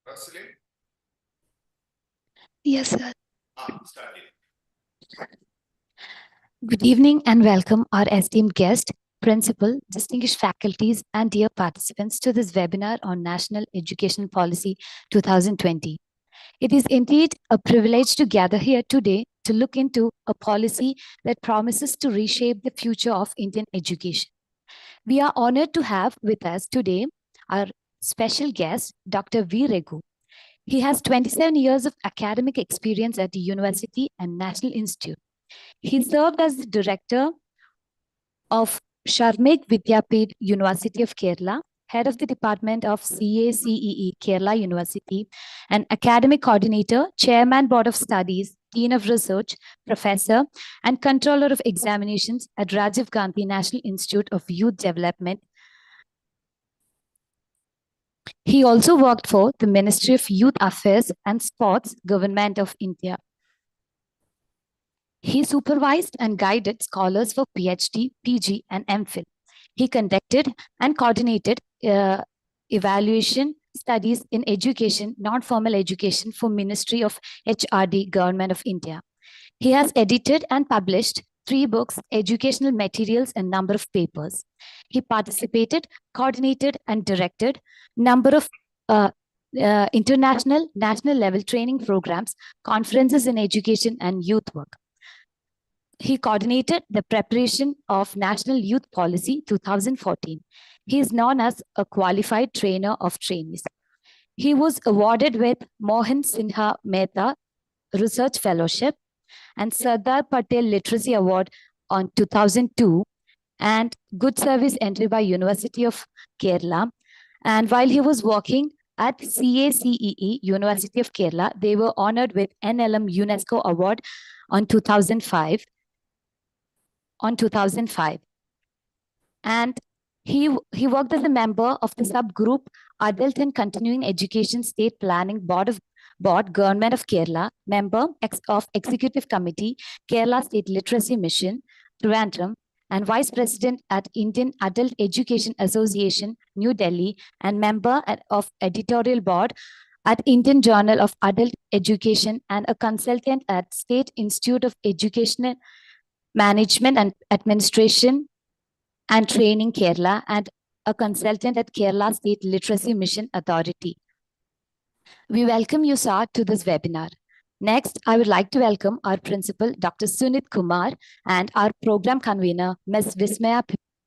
Rosalind? Yes, sir. Start it. Good evening and welcome our esteemed guest, principal, distinguished faculties, and dear participants to this webinar on National Education Policy 2020. It is indeed a privilege to gather here today to look into a policy that promises to reshape the future of Indian education. We are honored to have with us today our special guest, Dr. Reghu. He has 27 years of academic experience at the university and National Institute. He served as the director of Sharmik Vidyapith University of Kerala, head of the Department of CACEE Kerala University, and academic coordinator, chairman board of studies, dean of research, professor, and controller of examinations at Rajiv Gandhi National Institute of Youth Development. He also worked for the Ministry of Youth Affairs and Sports, Government of India. He supervised and guided scholars for PhD, PG, and MPhil. He conducted and coordinated evaluation studies in education, non-formal education for Ministry of HRD, Government of India. He has edited and published 3 books, educational materials, and number of papers. He participated, coordinated, and directed number of international, national level training programs, conferences in education, and youth work. He coordinated the preparation of National Youth Policy 2014. He is known as a qualified trainer of trainees. He was awarded with Mohan Sinha Mehta Research Fellowship and Sardar Patel Literacy Award on 2002 and Good Service Entry by University of Kerala. And while he was working at CACEE University of Kerala, they were honored with NLM UNESCO Award on 2005. And he worked as a member of the subgroup Adult and Continuing Education State Planning Board, Government of Kerala, member of Executive Committee, Kerala State Literacy Mission, Trivandrum, and Vice President at Indian Adult Education Association, New Delhi, and member of Editorial Board at Indian Journal of Adult Education, and a consultant at State Institute of Educational Management and Administration and Training Kerala, and a consultant at Kerala State Literacy Mission Authority. We welcome you, sir, to this webinar. Next, I would like to welcome our principal, Dr. Sunit Kumar, and our program convener, Ms. Vismaya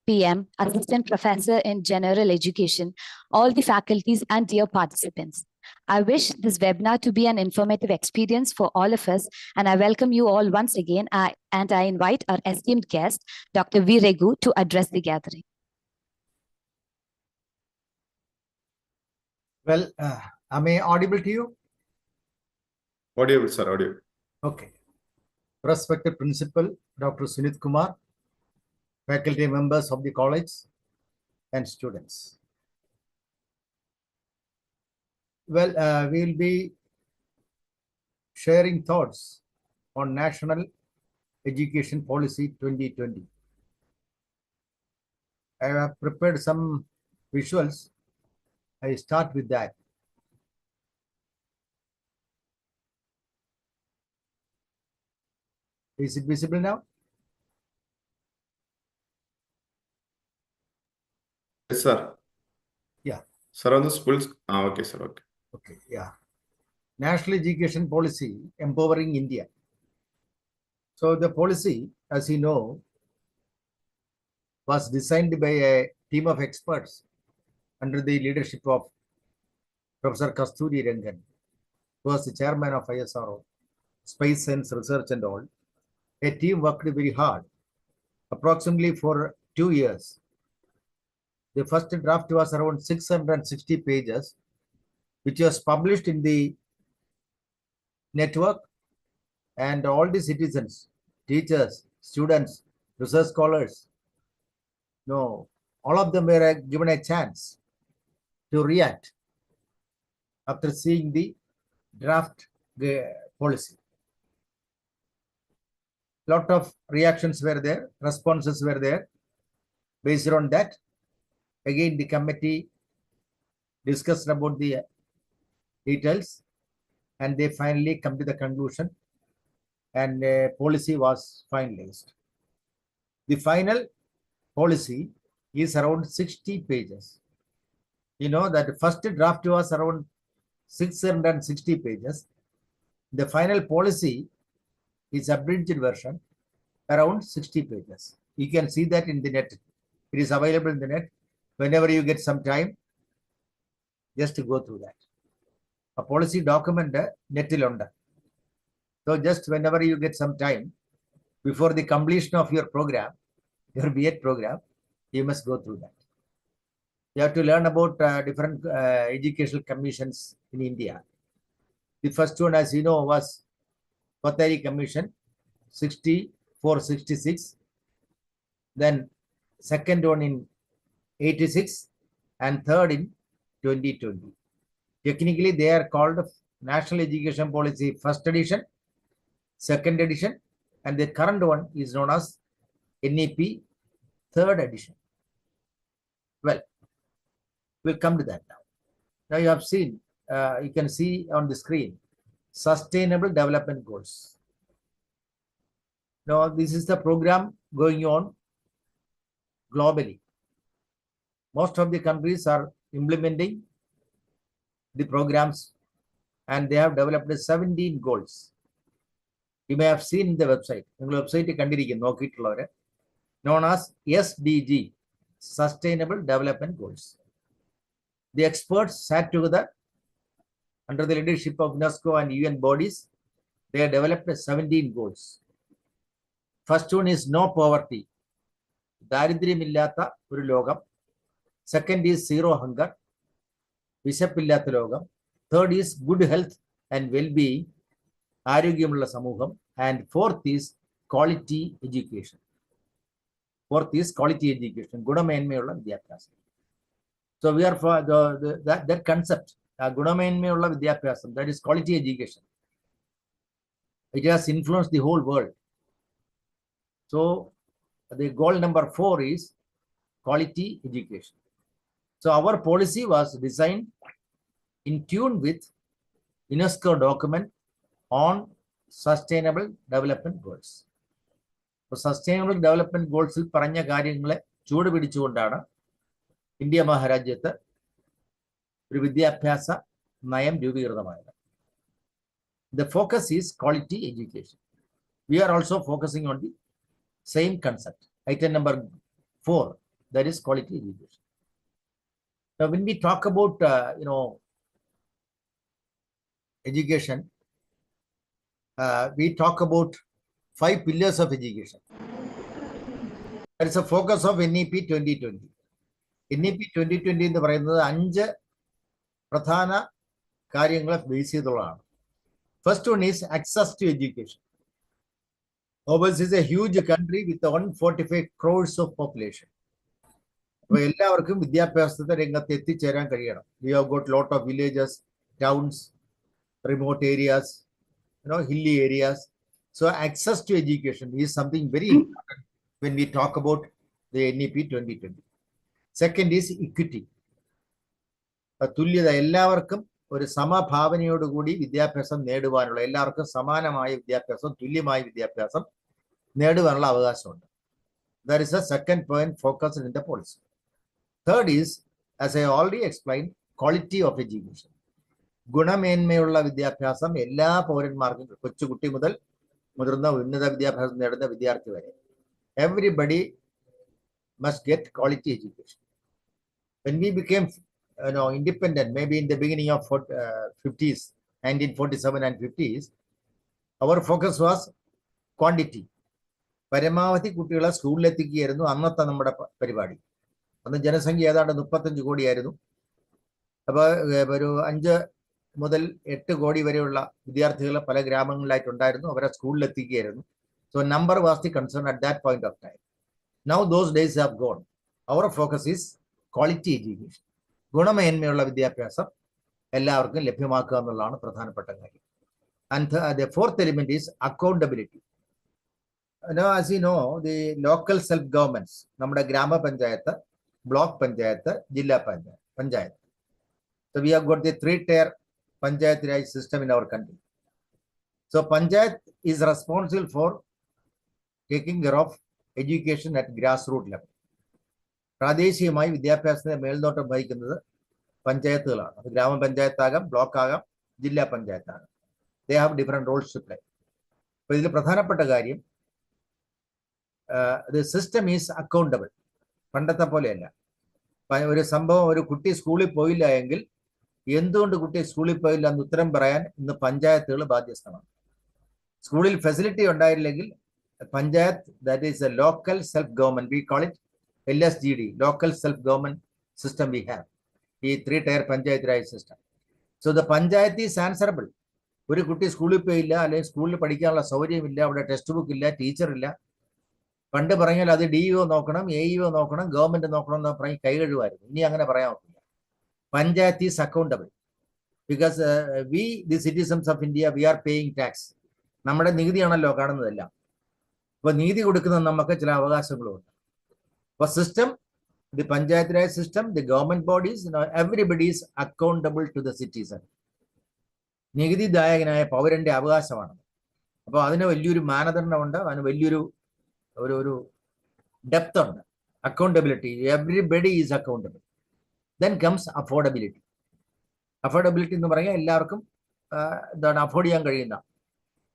PM, Assistant Professor in General Education, all the faculties and dear participants. I wish this webinar to be an informative experience for all of us, and I welcome you all once again, and I invite our esteemed guest, Dr. Reghu, to address the gathering. Well, am I audible to you? Audible, sir, audible. Okay. Respected Principal, Dr. Sunit Kumar, faculty members of the college, and students. Well, we will be sharing thoughts on National Education Policy 2020. I have prepared some visuals. I start with that. Is it visible now? Yes, sir. Yeah. Sir, on the schools. Okay, sir. Okay. Okay, yeah. National Education Policy, Empowering India. So the policy, as you know, was designed by a team of experts under the leadership of Professor Kasturi Rangan, who was the chairman of ISRO, Space Science Research and all. A team worked very hard, approximately for 2 years. The first draft was around 660 pages, which was published in the network, and all the citizens, teachers, students, research scholars, no, all of them were given a chance to react after seeing the draft policy. Lot of reactions were there, responses were there. Based on that, again the committee discussed about the details, and they finally come to the conclusion, and a policy was finalized. The final policy is around 60 pages. You know that the first draft was around 660 pages. The final policy is abridged version, around 60 pages. You can see that in the net. It is available in the net. Whenever you get some time, just to go through that. A policy document netilunda. So just whenever you get some time, before the completion of your program, your B.Ed program, you must go through that. You have to learn about different educational commissions in India. The first one, as you know, was Kothari Commission, 64-66. Then second one in 86, and third in 2020. Technically, they are called National Education Policy First Edition, Second Edition, and the current one is known as NEP Third Edition. Well, we'll come to that now. Now you have seen, you can see on the screen, Sustainable Development Goals. Now, this is the program going on globally. Most of the countries are implementing the programs, and they have developed 17 goals. You may have seen in the website. Known as SDG, Sustainable Development Goals. The experts sat together under the leadership of UNESCO and UN bodies. They have developed 17 goals. First one is no poverty. Daridriyamillatha oru logam. Second is zero hunger. Vishapillatha logam. Third is good health and well-being. Arogyammulla samoham. And fourth is quality education. Fourth is quality education. Gunamenmayulla vidyabhyasam. So we are for that concept. Gunamenmayulla vidyabhyasam. That is quality education. It has influenced the whole world. So the goal number 4 is quality education. So our policy was designed in tune with UNESCO document on Sustainable Development Goals. So Sustainable Development Goals il paranja karyangale choodu pidichukoണ്ടാണ് India മഹാരാജ്യത്ത് ഒരു വിദ്യാഭ്യാസ നയം രൂപീകൃതമായത്. The focus is quality education. We are also focusing on the same concept. Item number 4, that is quality education. Now, when we talk about education, we talk about 5 pillars of education. That is a focus of NEP 2020. NEP 2020 എന്ന് പറയുന്നത് 5 പ്രധാന കാര്യങ്ങളെ base ചെയ്തുള്ളതാണ്. First one is access to education. Overseas is a huge country with 145 crores of population. അപ്പോൾ എല്ലാവർക്കും വിദ്യാഭ്യാസത്തെ രംഗത്ത് എത്തിച്ചേരാൻ കഴിയണം. We have got lot of villages, towns, remote areas, hilly areas. So access to education is something very important when we talk about the NEP 2020. Second is equity. തുല്യത, എല്ലാവർക്കും ഒരു സമഭാവനയോടുകൂടി വിദ്യാഭ്യാസം നേടുവാനുള്ള, എല്ലാവർക്കും സമാനമായ വിദ്യാഭ്യാസം, തുല്യമായ വിദ്യാഭ്യാസം നേടുവാനുള്ള അവകാശമുണ്ട്. That is the second point focused in the policy. Third is, as I already explained, quality of education. ഗുണമേന്മയുള്ള വിദ്യാഭ്യാസം എല്ലാ പൗരന്മാർക്കും, കൊച്ചുകുട്ടി മുതൽ മുതിർന്ന ഉന്നത വിദ്യാഭ്യാസം നേടുന്ന വിദ്യാർത്ഥി വരെ, everybody must get quality education. When we became independent, maybe in the beginning of 50s, 1947 and 50s, our focus was quantity. പരമാവധി കുട്ടികളെ സ്കൂളിലെത്തിക്കുകയായിരുന്നു അന്നത്തെ നമ്മുടെ പരിപാടി. അന്ന് ജനസംഖ്യ ഏതാണ്ട് 35 കോടിയായിരുന്നു. അപ്പോൾ ഒരു 5 മുതൽ 8 കോടി വരെയുള്ള വിദ്യാർത്ഥികൾ പല ഗ്രാമങ്ങളിലായിട്ടുണ്ടായിരുന്നു. അവരെ സ്കൂളിലെത്തിക്കുകയായിരുന്നു. So number was the concern at that point of time. Now those days have gone. Our focus is quality education. ഗുണമേന്മയുള്ള വിദ്യാഭ്യാസം എല്ലാവർക്കും ലഭ്യമാക്കുക എന്നുള്ളതാണ് പ്രധാനപ്പെട്ട കാര്യം. And the fourth element is accountability. Now, as you know, the local self-governments, നമ്മുടെ ഗ്രാമപഞ്ചായത്ത്, block panchayat, ജില്ലാ panchayat. So we have got the 3-tier Panchayat Raj system in our country. So Panchayat is responsible for taking care of education at grassroots level. പ്രാദേശികമായി വിദ്യാഭ്യാസത്തെ മേൽനോട്ടം വഹിക്കുന്നത് പഞ്ചായത്തുകളാണ്. അത് ഗ്രാമപഞ്ചായത്താകാം, block ആകാം, ജില്ലാ പഞ്ചായത്താകാം. They have different roles to play. അപ്പോൾ ഇതിൽ പ്രധാനപ്പെട്ട കാര്യം the system is accountable. പണ്ടത്തെ പോലെയല്ല. ഒരു സംഭവം, ഒരു കുട്ടി സ്കൂളിൽ പോയില്ല എങ്കിൽ എന്തുകൊണ്ട് കുട്ടി സ്കൂളിൽ പോയില്ല എന്ന് ഉത്തരം പറയാൻ ഇന്ന് പഞ്ചായത്തുകൾ ബാധ്യസ്ഥമാണ്. സ്കൂളിൽ ഫെസിലിറ്റി ഉണ്ടായില്ലെങ്കിൽ panchayat, that is a local self government, we call it LSGD, local self government system we have, ഈ 3-tier panchayat Raj system. So the panchayat is answerable. ഒരു കുട്ടി സ്കൂളിൽ പോയില്ല, അല്ലെങ്കിൽ സ്കൂളിൽ പഠിക്കാനുള്ള സൗകര്യമില്ല, അവിടെ ടെക്സ്റ്റ് ബുക്ക് ഇല്ല, ടീച്ചർ ഇല്ല, പണ്ട് പറഞ്ഞാൽ അത് DEO നോക്കണം, AEO നോക്കണം, ഗവൺമെന്റ് നോക്കണം എന്ന് പറഞ്ഞ് കൈ കഴുകുമായിരുന്നു. ഇനി അങ്ങനെ പറയാൻ പറ്റില്ല. Panchayat is accountable because we the citizens of India, we are paying tax. നമ്മുടെ നികുതിയാണല്ലോ കാണുന്നതെല്ലാം. അപ്പൊ നീതി കൊടുക്കുന്ന നമുക്ക് ചില അവകാശങ്ങളുണ്ട്. അപ്പൊ system, the Panchayat Raj system, the government bodies, everybody is accountable to the citizen. നികുതിദായകനായ പൗരന്റെ അവകാശമാണ്. അപ്പോൾ അതിന് വലിയൊരു മാനദണ്ഡമുണ്ട്, അതിന് വലിയൊരു ഒരു ഡെപ്ത് ഉണ്ട്. Accountability, everybody is accountable. Then comes affordability. Affordability എന്ന് പറഞ്ഞാൽ എല്ലാവർക്കും എന്താണ് അഫോർഡ് ചെയ്യാൻ കഴിയുന്ന,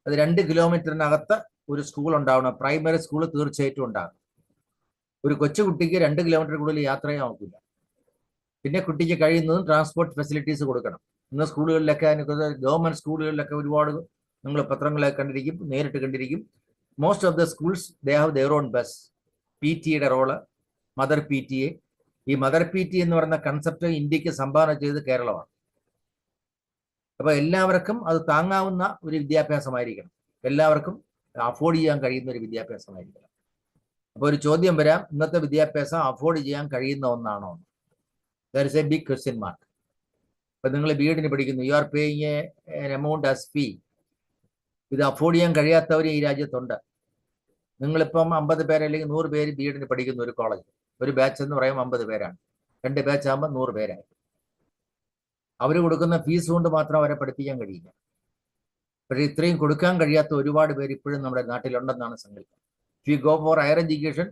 അത് 2 കിലോമീറ്ററിനകത്ത് ഒരു സ്കൂൾ ഉണ്ടാവണം. പ്രൈമറി സ്കൂൾ തീർച്ചയായിട്ടും ഉണ്ടാകും. ഒരു കൊച്ചുകുട്ടിക്ക് 2 കിലോമീറ്റർ കൂടുതൽ യാത്ര ചെയ്യാൻ നോക്കില്ല. പിന്നെ കുട്ടിക്ക് കഴിയുന്നതും ട്രാൻസ്പോർട്ട് ഫെസിലിറ്റീസ് കൊടുക്കണം. ഇന്ന് സ്കൂളുകളിലൊക്കെ, ഗവൺമെന്റ് സ്കൂളുകളിലൊക്കെ ഒരുപാട് നിങ്ങൾ പത്രങ്ങളൊക്കെ കണ്ടിരിക്കും, നേരിട്ട് കണ്ടിരിക്കും. Most of the schools they have their own bus. PTA role, mother PTA. ഈ മദർ PTA എന്ന് പറയുന്ന കൺസെപ്റ്റ് ഇന്ത്യക്ക് സംഭാവന ചെയ്ത് കേരളമാണ്. അപ്പൊ എല്ലാവർക്കും അത് താങ്ങാവുന്ന ഒരു വിദ്യാഭ്യാസമായിരിക്കണം, എല്ലാവർക്കും അഫോർഡ് ചെയ്യാൻ കഴിയുന്ന ഒരു വിദ്യാഭ്യാസമായിരിക്കണം. അപ്പോൾ ഒരു ചോദ്യം വരാം, ഇന്നത്തെ വിദ്യാഭ്യാസം അഫോർഡ് ചെയ്യാൻ കഴിയുന്ന ഒന്നാണോ? There is a big question mark. ഇപ്പൊ നിങ്ങൾ BEd പഠിക്കുന്നു, you are paying an amount as fee. ഇത് അഫോർഡ് ചെയ്യാൻ കഴിയാത്തവർ ഈ രാജ്യത്തുണ്ട്. നിങ്ങളിപ്പം 50 പേര് അല്ലെങ്കിൽ 100 പേര് BEd പഠിക്കുന്നു ഒരു കോളേജ്. ഒരു ബാച്ച് എന്ന് പറയുമ്പോൾ 50 പേരാണ്. 2 ബാച്ച് ആകുമ്പോൾ 100 പേരായി. അവർ കൊടുക്കുന്ന ഫീസ് കൊണ്ട് മാത്രം അവരെ പഠിപ്പിക്കാൻ കഴിയില്ല. പക്ഷേ ഇത്രയും കൊടുക്കാൻ കഴിയാത്ത ഒരുപാട് പേര് ഇപ്പോഴും നമ്മുടെ നാട്ടിലുണ്ടെന്നാണ് സങ്കല്പം. If you go for higher education,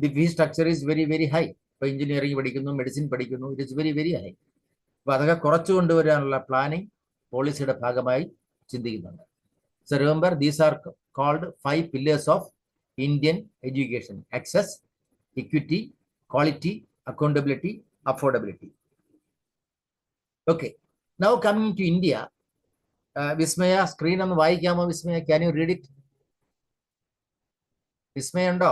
the fee structure is very, very high. ഇപ്പോൾ എഞ്ചിനീയറിംഗ് പഠിക്കുന്നു, മെഡിസിൻ പഠിക്കുന്നു, it is very, very high. അപ്പോൾ അതൊക്കെ കുറച്ചു കൊണ്ടുവരാനുള്ള പ്ലാനിങ് പോളിസിയുടെ ഭാഗമായി ചിന്തിക്കുന്നുണ്ട്. So remember, these are called 5 pillars of Indian education: access, equity, quality, accountability, affordability. Okay, now coming to India. Vismaya, screen ഒന്ന് വായിക്കാമോ Vismaya? Can you read it? Vismaya ഉണ്ടോ?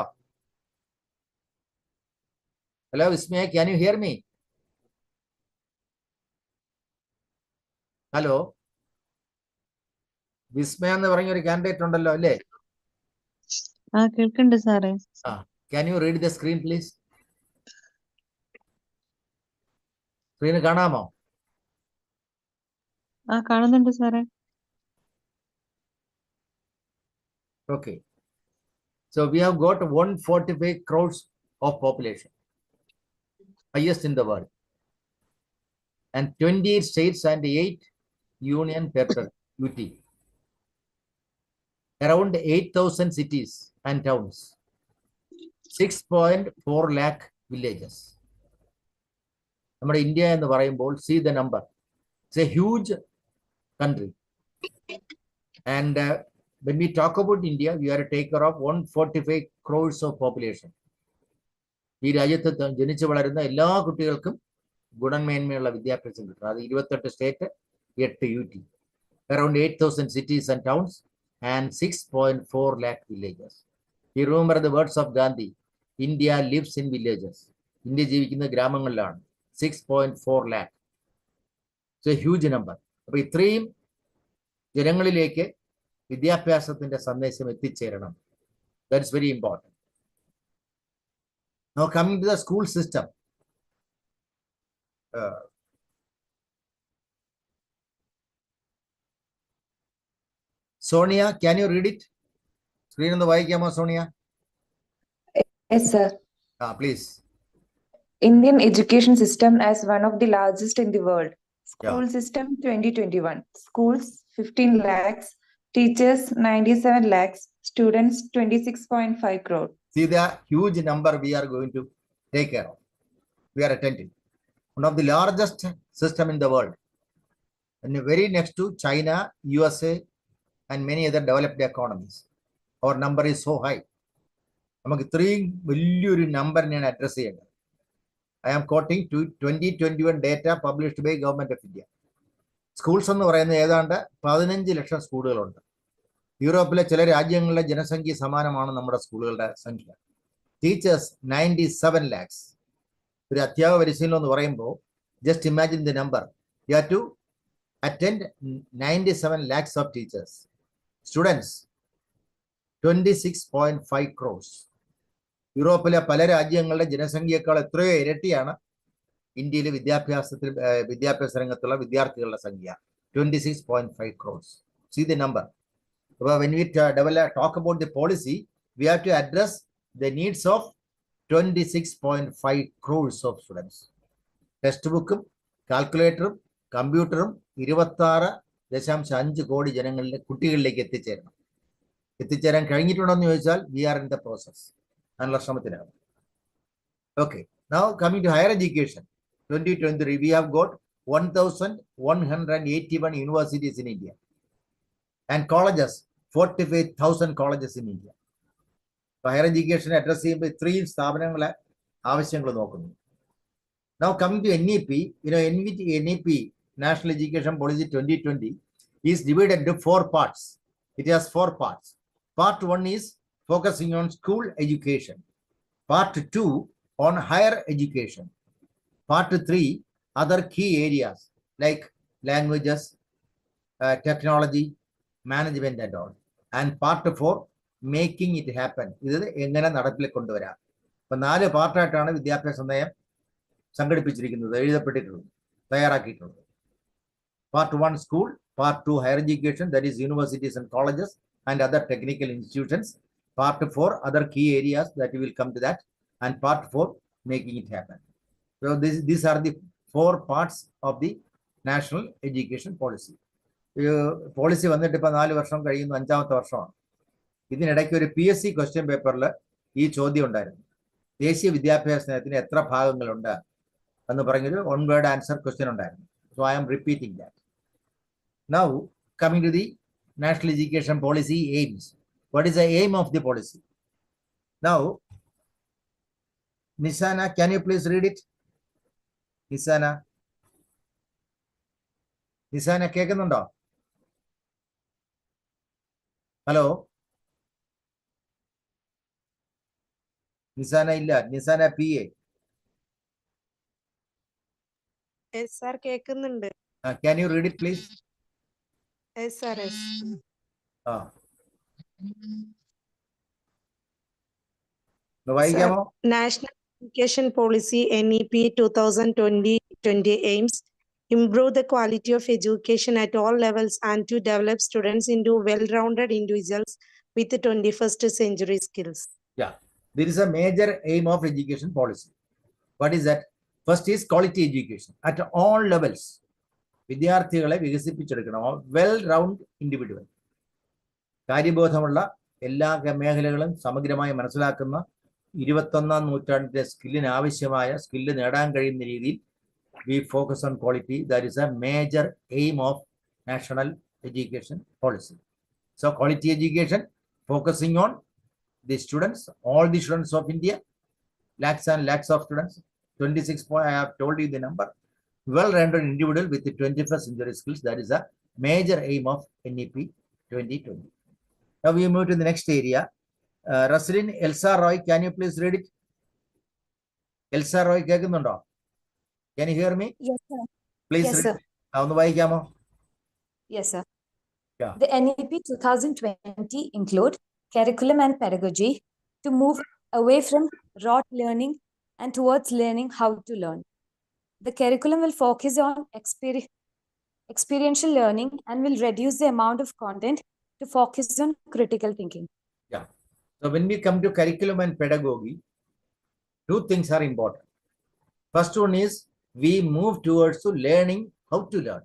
Hello Vismaya, can you hear me? Hello Vismaya എന്ന് പറഞ്ഞ ഒരു candidate ഉണ്ടല്ലോ അല്ലേ? കേൾക്കുന്നുണ്ട് സാറേ. Can you read the screen please? Screen കാണാമോ? കാണുന്നുണ്ട് സാറേ. Okay. So we have got 145 crores of population, highest in the world, and 28 states and 8 union UT. Around 8,000 cities and towns, 6.4 lakh villages. നമ്മുടെ India എന്ന് പറയുമ്പോൾ, see the number. It's a huge country. And when we talk about India, we are a taker of 145 crores of population. ഈ രാജ്യത്ത് ജനിച്ചു വളരുന്ന എല്ലാ കുട്ടികൾക്കും ഗുണമേന്മയുള്ള വിദ്യാഭ്യാസം കിട്ടും. അത് 28 state, 8 UT, around 8,000 cities and towns, and 6.4 lakh villages. You remember the words of Gandhi, India lives in villages. India ജീവിക്കുന്ന ഗ്രാമങ്ങളിലാണ്. 6.4 lakh. So a huge number. അപ്പൊ ഇത്രയും ജനങ്ങളിലേക്ക് വിദ്യാഭ്യാസത്തിന്റെ സന്ദേശം എത്തിച്ചേരണം. That is very important. Now coming to the school system. Sonia, can you read it? Screen ഒന്ന് വായിക്കാമോ Sonia? Yes, sir. Please. Indian education system as one of the largest in the world. School system 2021. Schools 15 lakhs. Teachers 97 lakhs. Students 26.5 crore. See the huge number we are going to take care of. We are attending. One of the largest system in the world. And very next to China, USA, and many other developed economies. Our number is so high. നമുക്ക് ഇത്രയും വലിയൊരു നമ്പറിനെയാണ് address ചെയ്യേണ്ടത്. I am quoting to 2021 data published by Government of India. Schools എന്ന് പറയുന്നത് ഏതാണ്ട് 15 ലക്ഷം സ്കൂളുകളുണ്ട്. യൂറോപ്പിലെ ചില രാജ്യങ്ങളിലെ ജനസംഖ്യ സമാനമാണ് നമ്മുടെ സ്കൂളുകളുടെ സംഖ്യ. Teachers 97 lakhs. ഒരു അധ്യാപക പരിശീലനം എന്ന് പറയുമ്പോൾ just imagine the number. You have to attend 97 lakhs of teachers. Students 26.5 crores. യൂറോപ്പിലെ പല രാജ്യങ്ങളുടെ ജനസംഖ്യയേക്കാൾ എത്രയോ ഇരട്ടിയാണ് ഇന്ത്യയിലെ വിദ്യാഭ്യാസ രംഗത്തുള്ള വിദ്യാർത്ഥികളുടെ സംഖ്യ. 26.5 crores. See the number. When we talk about the policy, we have to address the needs of 26.5 crores of students. Textbook, calculator, computer, 26.5 കോടി ജനങ്ങളിലെ കുട്ടികളിലേക്ക് എത്തിച്ചേരണം. എത്തിച്ചേരാൻ കഴിഞ്ഞിട്ടുണ്ടോ എന്ന് ചോദിച്ചാൽ we are in the process. അതിനുള്ള ശ്രമത്തിലാണ്. Okay, now coming to higher education. 2023, we have got 1,181 universities in India and colleges, 45,000 colleges in India. Higher education address ചെയ്യുമ്പോൾ ഇത്രയും സ്ഥാപനങ്ങളെ ആവശ്യങ്ങൾ നോക്കുന്നു. Now coming to NEP, NEP, National Education Policy 2020, is divided into 4 parts. It has 4 parts. Part 1 is focusing on school education. Part 2 on higher education. Part 3 other key areas like languages, technology, management and all. And part 4 making it happen. ഇത് എങ്ങനെ നടപ്പിലേക്ക് കൊണ്ടുവരാം. അപ്പോൾ 4 പാർട്ടായിട്ടാണ് വിദ്യാഭ്യാസ നയം സംഘടിപ്പിച്ചിരിക്കുന്നത്, എഴുതപ്പെട്ടിട്ടുള്ളത്, തയ്യാറാക്കിയിട്ടുള്ളത്. Part 1 school, Part 2 higher education, that is universities and colleges and other technical institutions. Part 4 other key areas that we will come to that, and Part 4 making it happen. So these are the 4 parts of the national education policy. Policy വന്നിട്ട് ഇപ്പോൾ 4 വർഷം കഴിയുന്നു, 5ാമത്തെ വർഷമാണ്. ഇതിനിടയ്ക്ക് ഒരു PSC question പേപ്പറിൽ ഈ ചോദ്യം ഉണ്ടായിരുന്നു. ദേശീയ വിദ്യാഭ്യാസ നയത്തിന് എത്ര ഭാഗങ്ങളുണ്ട് എന്ന് പറഞ്ഞൊരു 1 word answer ക്വസ്റ്റ്യൻ ഉണ്ടായിരുന്നു. So I am repeating that. Now coming to the national education policy aims. What is the aim of the policy? Now, Nisana, can you please read it? Nisana, കേൾക്കുന്നുണ്ടോ? Hello, നിസാന ഇല്ല. നിസാന PA. Yes, sir, കേൾക്കുന്നുണ്ട്. Can you read it, please? Yes, sir. Yes. വായിക്കാമോ? National Education Policy NEP 2020 aims improve the quality of education at all levels and to develop students into well-rounded individuals with the 21st century skills. Yeah, there is a major aim of education policy. What is that? First is quality education at all levels. വിദ്യാർത്ഥികളെ വികസിപ്പിച്ചെടുക്കണം. Well round individual, കാര്യബോധമുള്ള, എല്ലാ മേഖലകളും സമഗ്രമായി മനസ്സിലാക്കുന്ന, 21ാം നൂറ്റാണ്ടിലെ സ്കില്ലിന് ആവശ്യമായ skill നേടാൻ കഴിയുന്ന രീതിയിൽ we focus on quality. That is a major aim of national education policy. So quality education focusing on the students, all the students of India, lakhs and lakhs of students, 26 point, I have told you the number, well-rounded individual with the 21st century skills. That is a major aim of NEP 2020. Now we move to the next area. Raslin Elsa Roy, can you please read it? Elsa Roy, കേൾക്കുന്നുണ്ടോ? Can you hear me? Yes, sir. Please Yes, read. sir. ഒന്ന് വായിക്കാമോ? Yes, sir. Yeah. The NEP 2020 include curriculum and pedagogy to move away from rote learning and towards learning how to learn. The curriculum will focus on experiential learning and will reduce the amount of content to focus on critical thinking. Yeah. So when we come to curriculum and pedagogy, 2 things are important. First one is we move towards to learning how to learn.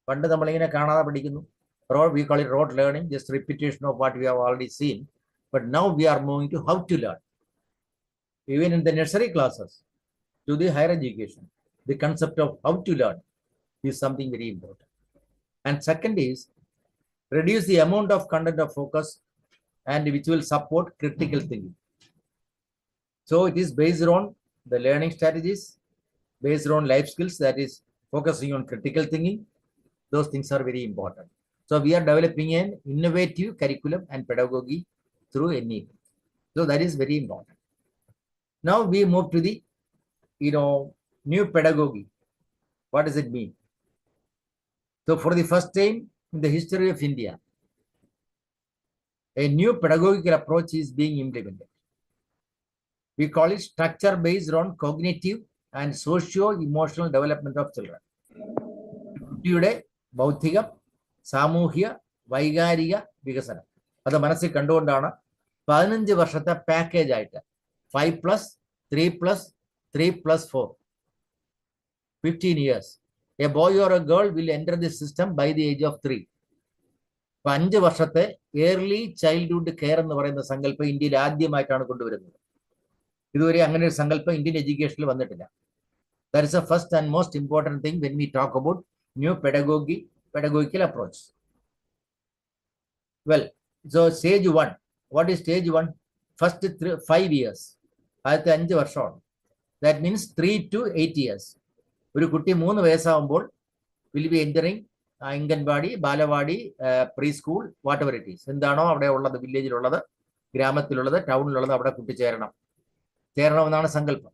പണ്ട് നമ്മളിങ്ങനെ കാണാതെ പഠിക്കുന്നു. We call it rote learning, just repetition of what we have already seen. But now we are moving to how to learn. Even in the nursery classes, to the higher education, the concept of how to learn is something very important. And second is reduce the amount of content of focus and which will support critical thinking. So it is based on the learning strategies, based on life skills, that is focusing on critical thinking. Those things are very important. So we are developing an innovative curriculum and pedagogy through NEP. So that is very important. Now we move to the new pedagogy. What does it mean? So for the first time in the history of India, a new pedagogical approach is being implemented. We call it structure based on cognitive and socio-emotional development of children. കുട്ടിയുടെ ബൗദ്ധിക, സാമൂഹ്യ, വൈകാരിക വികസനം അത് മനസ്സിൽ കണ്ടുകൊണ്ടാണ് 15 വർഷത്തെ package ആയിട്ട് 5+3+3+4 15 years. A boy or a girl will enter the system by the age of 3. 5 വർഷത്തെ ഏർലി ചൈൽഡ്ഹുഡ് കെയർ എന്ന് പറയുന്ന സങ്കല്പം ഇന്ത്യയിൽ ആദ്യമായിട്ടാണ് കൊണ്ടുവരുന്നത്. ഇതുവരെ അങ്ങനെ ഒരു സങ്കല്പം ഇന്ത്യൻ എഡ്യൂക്കേഷനിൽ വന്നിട്ടില്ല. That is the first and most important thing when we talk about new pedagogical approach. Well, so stage 1. What is stage 1? First 5 years. ആദ്യത്തെ 5 വർഷമാണ്. That means 3 to 8 years. ഒരു കുട്ടി 3 വയസ്സാകുമ്പോൾ will be entering anganwadi, balwadi, pre school, what ever it is. എന്താണോ അവിടെ ഉള്ളത്, വില്ലേജിലുള്ളത്, ഗ്രാമത്തിലുള്ളത്, ടൗണിലുള്ളത്, അവിടെ കുട്ടി ചേരണമെന്നാണ് സങ്കല്പം.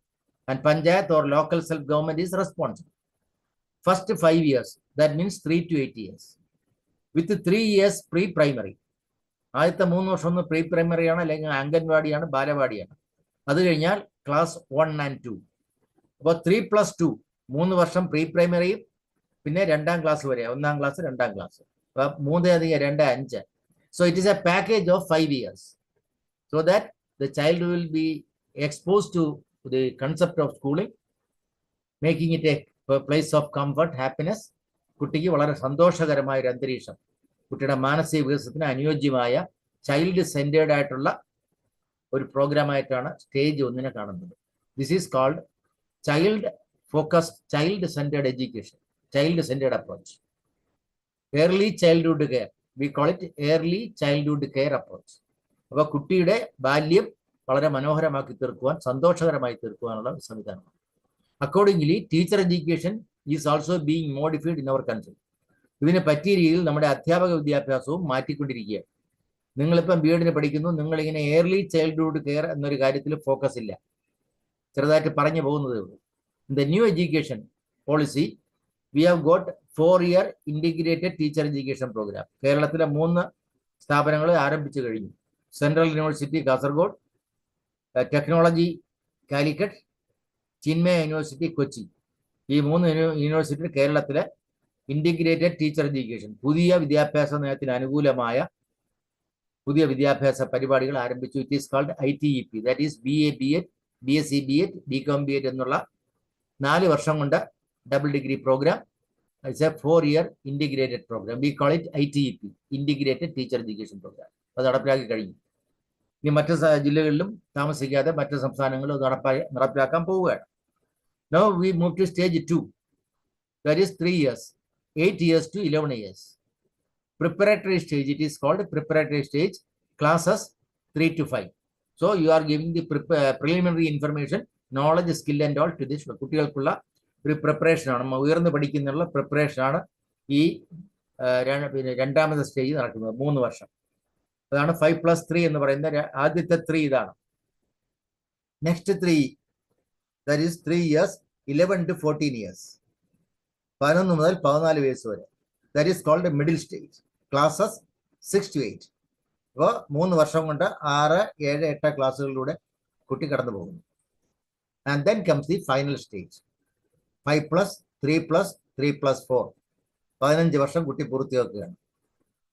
And Panchayat or local self-government is responsible. First 5 years, that means 3 to 8 years. With 3 years pre-primary. ആദ്യത്തെ 3 വർഷം ഒന്ന് പ്രീ പ്രൈമറി ആണ്, അല്ലെങ്കിൽ അംഗൻവാടിയാണ്, ബാലവാടിയാണ്. അത് കഴിഞ്ഞാൽ ക്ലാസ് 1 and 2. അപ്പോൾ 3+2 3 വർഷം പ്രീ പ്രൈമറിയും പിന്നെ 2ാം ക്ലാസ് വരെ, 1ാം class 2ാം class. 3 + 2 5. So it is a package of 5 years, so that the child will be exposed to the concept of schooling, making it a place of comfort, happiness. കുട്ടിക്ക് വളരെ സന്തോഷകരമായ ഒരു അന്തരീക്ഷം, കുട്ടിയുടെ മാനസിക വികസനത്തിന് അനുയോജ്യമായ ചൈൽഡ് സെന്റേർഡ് ആയിട്ടുള്ള ഒരു പ്രോഗ്രാമായിട്ടാണ് സ്റ്റേജ് 1 കാണുന്നത്. This is called child focused, child centred education, child centred approach. Early childhood care, we call it early childhood care approach. അപ്പോൾ കുട്ടിയുടെ ബാല്യം വളരെ മനോഹരമാക്കി തീർക്കുവാൻ, സന്തോഷകരമായി തീർക്കുവാനുള്ള സംവിധാനമാണ്. Accordingly teacher education is also being modified in our country. ഇതിന് പറ്റിയ രീതിയിൽ നമ്മുടെ അധ്യാപക വിദ്യാഭ്യാസവും മാറ്റിക്കൊണ്ടിരിക്കുകയാണ്. നിങ്ങളിപ്പം BEd പഠിക്കുന്നു, നിങ്ങളിങ്ങനെ ഏർലി ചൈൽഡ്ഹുഡ് കെയർ എന്നൊരു കാര്യത്തിൽ ഫോക്കസ് ഇല്ല, ചെറുതായിട്ട് പറഞ്ഞു പോകുന്നതേ ഉള്ളൂ. In the new education policy we have got 4-year integrated teacher education programme. കേരളത്തിലെ 3 സ്ഥാപനങ്ങൾ ആരംഭിച്ചു കഴിഞ്ഞു. Central university Kasaragod, technology Calicut, Chinmaya university Kochi. ഈ 3 യൂണിവേഴ്സിറ്റി കേരളത്തിലെ ഇന്റഗ്രേറ്റഡ് ടീച്ചർ എഡ്യൂക്കേഷൻ, പുതിയ വിദ്യാഭ്യാസ നയത്തിന് അനുകൂലമായ പുതിയ വിദ്യാഭ്യാസ പരിപാടികൾ ആരംഭിച്ചു. It is called ITEP, that is BA BEd, BSc BEd, BCom BEd എന്നുള്ള 4 വർഷം കൊണ്ട് double degree programme. It's a 4-year integrated programme. We call it ITEP, integrated teacher education programme. അത് നടപ്പിലാക്കി കഴിഞ്ഞു. ഇനി മറ്റ് ജില്ലകളിലും താമസിക്കാതെ മറ്റ് സംസ്ഥാനങ്ങളിലും നടപ്പിലാക്കാൻ പോവുകയാണ്. Now we move to stage 2. That is 3 years, 8 years to 11 years. Preparatory stage, it is called preparatory stage, classes 3 to 5. So you are giving the preliminary information, knowledge, skill and all to this. കുട്ടികൾക്കുള്ള ഒരു preparation ആണ്, ഉയർന്നു പഠിക്കുന്നുള്ള preparation ആണ് ഈ 2ാമത്തെ stage നടക്കുന്നത്. 3 വർഷം. അതാണ് 5+3 എന്ന് പറയുന്ന ആദ്യത്തെ 3 ഇതാണ്. Next 3, that is 3 years, 11 to 14 years. 11 മുതൽ 14 വയസ്സ് വരെ. That is called a middle stage, classes 6 to 8. അപ്പോൾ 3 വർഷം കൊണ്ട് 6, 7, 8 ക്ലാസ്സുകളിലൂടെ കുട്ടി കടന്നു പോകുന്നു. And then comes the final stage, 5+3+3+4. 15 വർഷം കുട്ടി പൂർത്തിയാക്കുകയാണ്.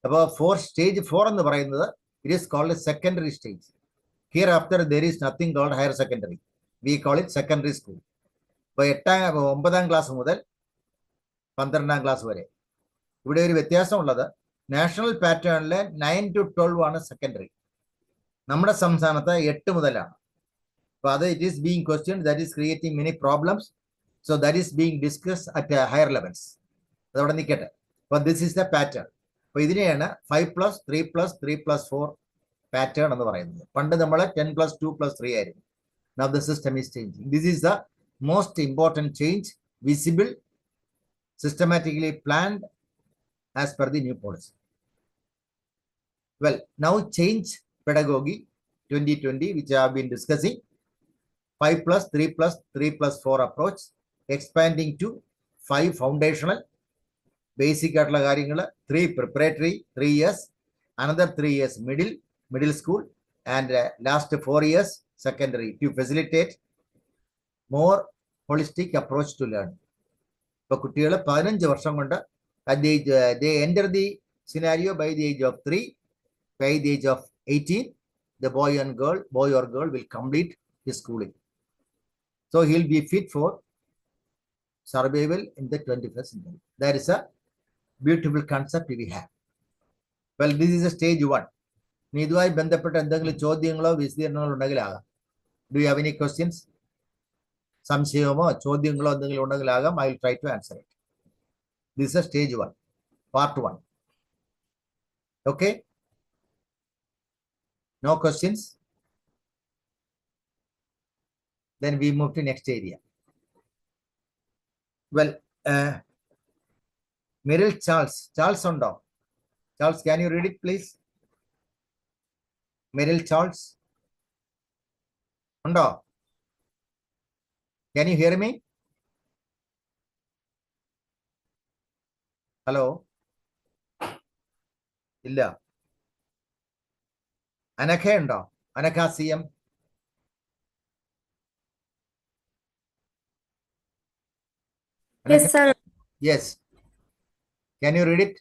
അപ്പോൾ സ്റ്റേജ് 4 എന്ന് പറയുന്നത് it is called a secondary stage. Hereafter there is nothing called higher secondary. We call it secondary school. അപ്പോൾ 9ാം ക്ലാസ് മുതൽ 12ാം ക്ലാസ് വരെ. ഇവിടെ ഒരു വ്യത്യാസമുള്ളത് നാഷണൽ പാറ്റേണിലെ 9 to 12 ആണ് സെക്കൻഡറി. നമ്മുടെ സംസ്ഥാനത്ത് 8 മുതലാണ്. അപ്പോൾ അത് it is being question, that is creating many problems. So that is being discuss at higher levels. അതവിടെ നിൽക്കട്ടെ. അപ്പോൾ ദിസ് ഈസ് ദ പാറ്റേൺ. അപ്പോൾ ഇതിനെയാണ് 5+3+3+4 പാറ്റേൺ എന്ന് പറയുന്നത്. പണ്ട് നമ്മൾ 10+2+3 ആയിരുന്നു. Now the system is changing. This is the most important change, visible, systematically planned as per the new policy. Well, now change pedagogy 2020, which I have been discussing. 5+3+3+4 approach, expanding to 5 foundational, basic ആയിട്ടുള്ള കാര്യങ്ങൾ, 3 preparatory, 3 years, another 3 years middle school, and last 4 years secondary, to facilitate more holistic approach to learn. ഇപ്പോൾ കുട്ടികൾ 15 വർഷം കൊണ്ട് they enter the scenario by the age of 3, by the age of 18, the boy or girl will complete his schooling. So he'll be fit for survival in the 21st century. That is a beautiful concept we have. Well, this is a stage 1. ഇതുമായി ബന്ധപ്പെട്ട എന്തെങ്കിലും ചോദ്യങ്ങളോ വിശദീകരണങ്ങളോ ഉണ്ടെങ്കിലാകാം. Do you have any questions? സംശയമോ ചോദ്യങ്ങളോ എന്തെങ്കിലും ഉണ്ടെങ്കിലാകാം. I will try to answer it. This is stage 1, part 1. Okay, no questions? Then we move to next area. Well, Merrill Charles undo. Charles, can you read it, please? Merrill Charles undo. Can you hear me? Hello? Illa. Anakha undo. Anakha CM. Yes, sir. Yes. Can you read it?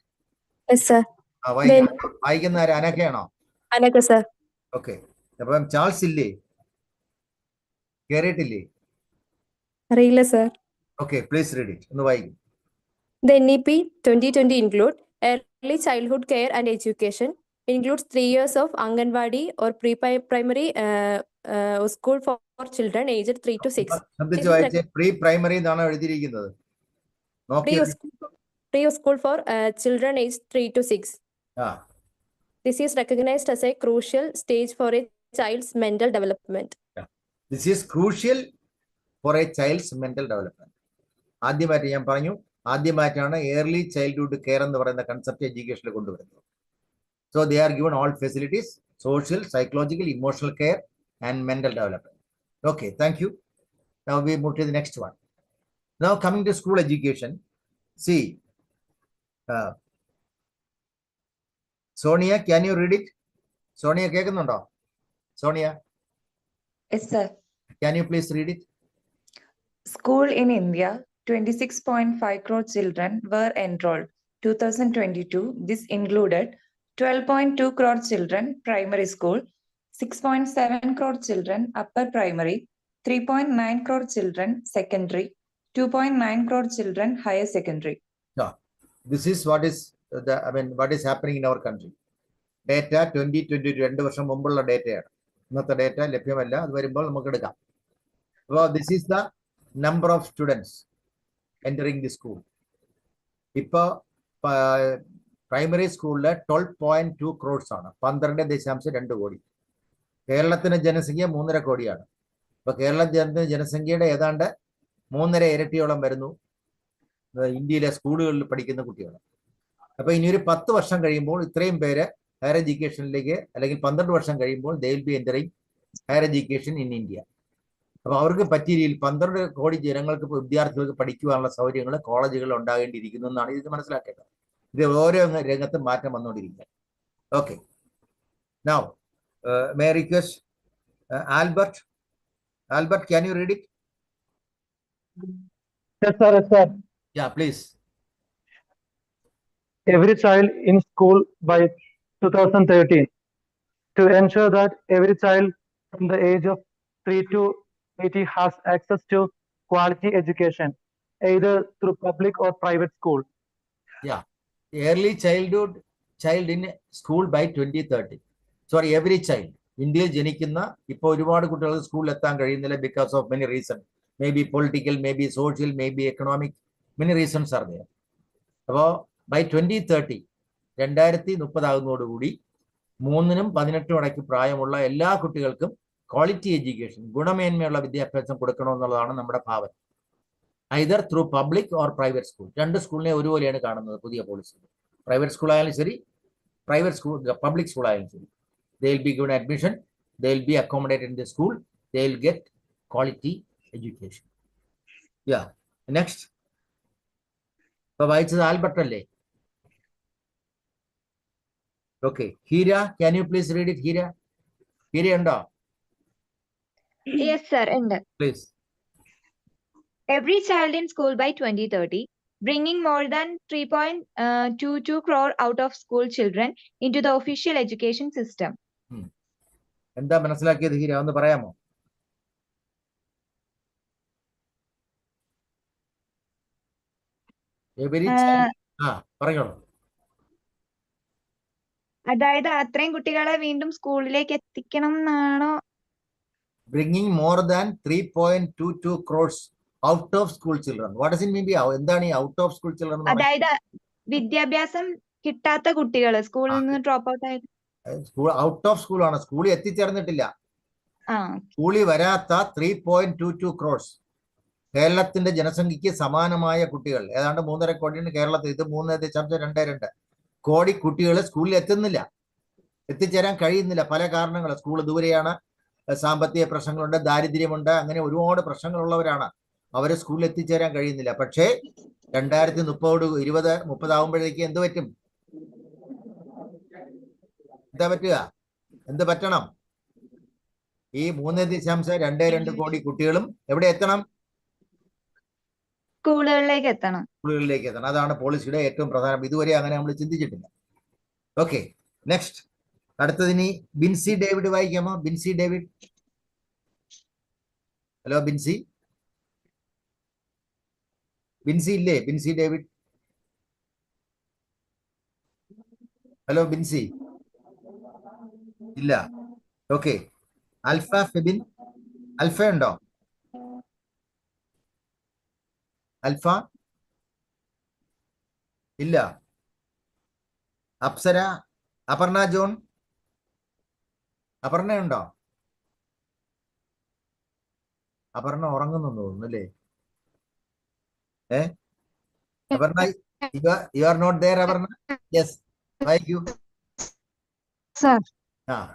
Yes, sir. വായിക്കുന്ന അനക്കയാണോ? Anaka, sir. Okay. അപ്പം Charles ഇല്ലേ? കേറിയിട്ടില്ലേ? അറിയില്ല, sir. Okay, please read it. ഒന്ന് വായിക്കും. The NEP 2020 include early childhood care and education, includes 3 years of Anganwadi or pre-primary school for children aged 3 to 6. ശ്രദ്ധിച്ച് വായിച്ചേ. Pre primary എന്നാണ് എഴുതിയിരിക്കുന്നത്. Pre-school for children aged 3 to 6. ആ, This is recognized as a crucial stage for a child's mental development. This is crucial for A child's mental development. ആദ്യമായിട്ട് ഞാൻ പറഞ്ഞു, ആദ്യമായിട്ടാണ് early childhood care എന്ന് പറയുന്ന കൺസെപ്റ്റ് എഡ്യൂക്കേഷനിൽ കൊണ്ടുവരുന്നത്. So they are given all facilities, social, psychological, emotional care and mental development. Okay, thank you. Now we move to the next one. Now coming to school education. See, Sonia, can you read it? Sonia, കേൾക്കുന്നുണ്ടോ? Sonia, Yes, sir. can you please read it? School in India, 26.5 crore children were enrolled. 2022, this included 12.2 crore children primary school, 6.7 crore children upper primary, 3.9 crore children secondary, 2.9 crore children higher secondary. No, this is what is what is happening in our country. Data 2022 2 വർഷം മുമ്പുള്ള ഡേറ്റയാണ്. ഇന്നത്തെ data ലഭ്യമല്ല. അത് വരുമ്പോൾ നമുക്ക് എടുക്കാം. അപ്പോൾ this is the number of students entering the school. ഇപ്പോൾ പ്രൈമറി സ്കൂളിൽ 12.2 crores ആണ്. 12.2 കോടി. കേരളത്തിന് ജനസംഖ്യ 3.5 കോടിയാണ്. ഇപ്പൊ കേരളത്തിന്റെ ജനസംഖ്യയുടെ ഏതാണ്ട് 3.5 ഇരട്ടിയോളം വരുന്നു ഇന്ത്യയിലെ സ്കൂളുകളിൽ പഠിക്കുന്ന കുട്ടികൾ. അപ്പൊ ഇനി ഒരു 10 വർഷം കഴിയുമ്പോൾ ഇത്രയും പേര് ഹയർ എഡ്യൂക്കേഷനിലേക്ക്, അല്ലെങ്കിൽ 12 വർഷം കഴിയുമ്പോൾ they will be entering higher education in India. അപ്പൊ അവർക്ക് പറ്റിയ രീതിയിൽ 12 കോടി ജനങ്ങൾക്ക്, വിദ്യാർത്ഥികൾക്ക് പഠിക്കുവാനുള്ള സൗകര്യങ്ങൾ കോളേജുകൾ ഉണ്ടാകേണ്ടിയിരിക്കുന്നു എന്നാണ് ഇത് മനസ്സിലാക്കേണ്ടത്. ഇത് ഓരോ രംഗത്തും മാറ്റം വന്നുകൊണ്ടിരിക്കുക. Okay, now may I request Albert? Albert, can you read it? Yes, sir. Yes, sir. Yeah, please. Every child in school by 2013, to ensure that every child from the age of 3 to 80 has access to quality education. either through public or private school. Yeah, early childhood child in school by 2030. Sorry, every child. ഇന്ത്യയിൽ ജനിക്കുന്ന ഇപ്പോൾ ഒരുപാട് കുട്ടികൾക്ക് സ്കൂളിൽ എത്താൻ കഴിയുന്നില്ല because of many reason. May be political, may be social, may be economic, many reasons are there. അപ്പോൾ by 2030 2030 ആകുന്നതോടുകൂടി 3-നും 18-നും ഇടയ്ക്ക് പ്രായമുള്ള എല്ലാ കുട്ടികൾക്കും ക്വാളിറ്റി എഡ്യൂക്കേഷൻ, ഗുണമേന്മയുള്ള വിദ്യാഭ്യാസം കൊടുക്കണമെന്നുള്ളതാണ് നമ്മുടെ ഭാവന. Either through public or private school. രണ്ട് സ്കൂളിനെ ഒരുപോലെയാണ് കാണുന്നത് പുതിയ പോളിസി. പ്രൈവറ്റ് സ്കൂൾ ആയാലും ശരി, പ്രൈവറ്റ് സ്കൂൾ പബ്ലിക് സ്കൂൾ ആയാലും ശരി, they will be given admission, they will be accommodated in the school, they will get quality education. Yeah, next. So വായിച്ചത് ആൽബർട്ട് അല്ലേ? Okay, Hira, can you please read it? Hira ഉണ്ടോ? Yes, sir. And Please. every child in school by 2030, bringing more than 3.22 crore out of school children into the official education system. എന്താ മനസ്സിലാക്കിയത് ഹീര? ഒന്ന് പറയാമോ? പറഞ്ഞോളൂ. അതായത് അത്രയും കുട്ടികളെ വീണ്ടും സ്കൂളിലേക്ക് എത്തിക്കണം എന്നാണോ? Bringing more than 3.22 crores out of school children. What does it mean? എന്താണ് ഈ ഔട്ട് ഓഫ് സ്കൂൾ ചിൽഡ്രൻ? അതായത് വിദ്യാഭ്യാസം കിട്ടാത്ത കുട്ടികൾ സ്കൂളിൽ നിന്ന് ഡ്രോപ്പ് ഔട്ട് ആയത്. സ്കൂൾ ഔട്ട് ഓഫ് സ്കൂൾ ആണ്, സ്കൂളിൽ എത്തിച്ചേർന്നിട്ടില്ല. ആ, സ്കൂളിൽ വരാത്ത 3.22 crores. കേരളത്തിന്റെ ജനസംഖ്യക്ക് സമാനമായ കുട്ടികൾ, ഏതാണ്ട് 3.5 കോടിയാണ് കേരളത്തിൽ. ഇത് 3.22 കോടി കുട്ടികൾ സ്കൂളിൽ എത്തുന്നില്ല, എത്തിച്ചേരാൻ കഴിയുന്നില്ല. പല കാരണങ്ങൾ. സ്കൂൾ ദൂരെയാണ്, സാമ്പത്തിക പ്രശ്നങ്ങളുണ്ട്, ദാരിദ്ര്യമുണ്ട്, അങ്ങനെ ഒരുപാട് പ്രശ്നങ്ങളുള്ളവരാണ്. അവരെ സ്കൂളിൽ എത്തിച്ചേരാൻ കഴിയുന്നില്ല. പക്ഷേ 2030 ആകുമ്പോഴേക്ക് എന്ത് പറ്റും? എന്താ പറ്റുക? എന്ത് പറ്റണം? ഈ 3.22 കോടി കുട്ടികളും എവിടെ എത്തണം? സ്കൂളുകളിലേക്ക് എത്തണം. സ്കൂളുകളിലേക്ക് എത്തണം. അതാണ് പോളിസിയുടെ ഏറ്റവും പ്രധാനം. ഇതുവരെ അങ്ങനെ നമ്മൾ ചിന്തിച്ചിട്ടില്ല. Okay, next. അടുത്തതിനി ബിൻസി ഡേവിഡ് വായിക്കാമോ? ബിൻസി ഡേവിഡ്. ഹലോ ബിൻസി. ബിൻസി ഇല്ലേ? ബിൻസി ഡേവിഡ്. ഹലോ ബിൻസി. ഇല്ല. ഓക്കെ, അൽഫ ഫെബിൻ. അൽഫ ഉണ്ടോ? അൽഫ ഇല്ല. അപ്സര. അപർണ ജോൺ. അപർണ ഉണ്ടോ? അപർണ ഉറങ്ങുന്നു തോന്നുന്നു അല്ലേ? Aparna, you are not there, Aparna? Yes, thank you. Sir, Ah.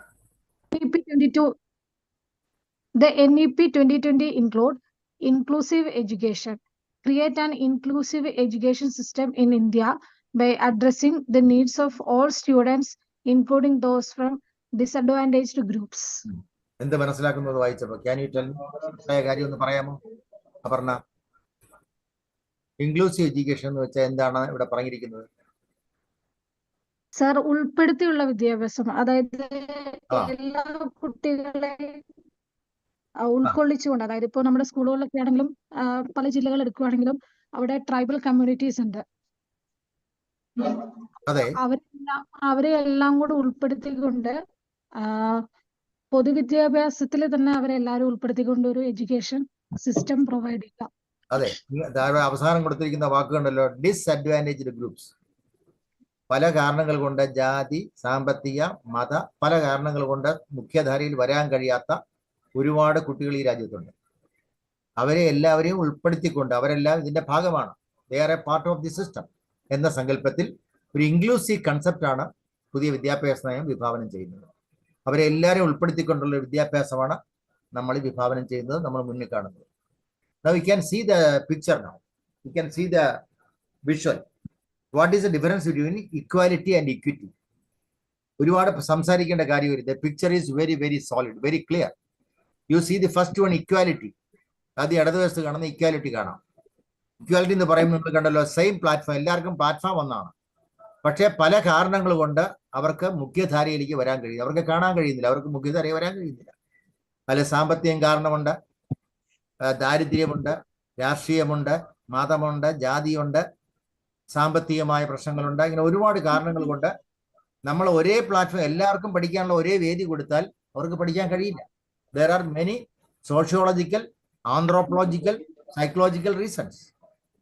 NEP 22, the NEP 2020 include inclusive education. Create an inclusive education system in India by addressing the needs of all students, including those from disadvantaged groups. എന്ത് മനസ്സിലാക്കുന്നത് വായിച്ചപ്പോ? Can you tell കാര്യം ഒന്ന് പറയാമോ Aparna? Inclusive education എന്ന് വെച്ചാൽ എന്താണ് ഇവിടെ പറഞ്ഞിരിക്കുന്നത്? സർ, ഉൾപ്പെടുത്തിയുള്ള വിദ്യാഭ്യാസം, അതായത് എല്ലാ കുട്ടികളെ ഉൾക്കൊള്ളിച്ചുകൊണ്ട്, അതായത് ഇപ്പോൾ നമ്മുടെ സ്കൂളുകളിലൊക്കെ ആണെങ്കിലും പല ജില്ലകൾ എടുക്കുകയാണെങ്കിലും അവിടെ ട്രൈബൽ കമ്മ്യൂണിറ്റീസ് ഉണ്ട്. അവരെ എല്ലാം കൂടെ ഉൾപ്പെടുത്തിക്കൊണ്ട് പൊതുവിദ്യാഭ്യാസത്തിൽ തന്നെ അവരെല്ലാവരും ഉൾപ്പെടുത്തിക്കൊണ്ട് ഒരു എഡ്യൂക്കേഷൻ സിസ്റ്റം പ്രൊവൈഡ് ചെയ്യുക. അതെ, അവസാനം കൊടുത്തിരിക്കുന്ന വാക്കുണ്ടല്ലോ, ഡിസ്അഡ്വാൻറ്റേജ്ഡ് ഗ്രൂപ്പ്സ്. പല കാരണങ്ങൾ കൊണ്ട്, ജാതി, സാമ്പത്തിക, മത, പല കാരണങ്ങൾ കൊണ്ട് മുഖ്യധാരയിൽ വരാൻ കഴിയാത്ത ഒരുപാട് കുട്ടികൾ ഈ രാജ്യത്തുണ്ട്. അവരെ എല്ലാവരെയും ഉൾപ്പെടുത്തിക്കൊണ്ട് അവരെല്ലാം ഇതിന്റെ ഭാഗമാണ്, they are A part of the system എന്ന സങ്കല്പത്തിൽ ഒരു ഇൻക്ലൂസീവ് കൺസെപ്റ്റാണ് പുതിയ വിദ്യാഭ്യാസ നയം വിഭാവനം ചെയ്യുന്നത്. അവരെ എല്ലാവരെയും ഉൾപ്പെടുത്തിക്കൊണ്ടുള്ള വിദ്യാഭ്യാസമാണ് നമ്മൾ വിഭാവനം ചെയ്യുന്നത്, നമ്മൾ മുന്നിൽ കാണുന്നത്. Now we can see the picture now. We can see the visual. What is the difference between equality and equity? ഒരുപാട് സംസാരിക്കേണ്ട കാര്യമില്ല. The picture is very, very solid, very clear. You see the first one, equality. അത് ഇടതുവശത്ത് കാണുന്ന equality കാണാം. Equality എന്ന് പറയുമ്പോൾ നമ്മൾ കണ്ടല്ലോ, സെയിം പ്ലാറ്റ്ഫോം, എല്ലാവർക്കും പ്ലാറ്റ്ഫോം ഒന്നാണ്. പക്ഷേ പല കാരണങ്ങൾ കൊണ്ട് അവർക്ക് മുഖ്യധാരയിലേക്ക് വരാൻ കഴിയും, അവർക്ക് കാണാൻ കഴിയുന്നില്ല, അവർക്ക് മുഖ്യധാരയിൽ വരാൻ കഴിയുന്നില്ല. പല സാമ്പത്തികം കാരണമുണ്ട്, ദാരിദ്ര്യമുണ്ട്, രാഷ്ട്രീയമുണ്ട്, മതമുണ്ട്, ജാതിയുണ്ട്, സാമ്പത്തികമായ പ്രശ്നങ്ങളുണ്ട്. ഇങ്ങനെ ഒരുപാട് കാരണങ്ങൾ കൊണ്ട് നമ്മൾ ഒരേ പ്ലാറ്റ്ഫോം എല്ലാവർക്കും പഠിക്കാനുള്ള ഒരേ വേദി കൊടുത്താൽ അവർക്ക് പഠിക്കാൻ കഴിയില്ല. There are many sociological, anthropological, psychological reasons.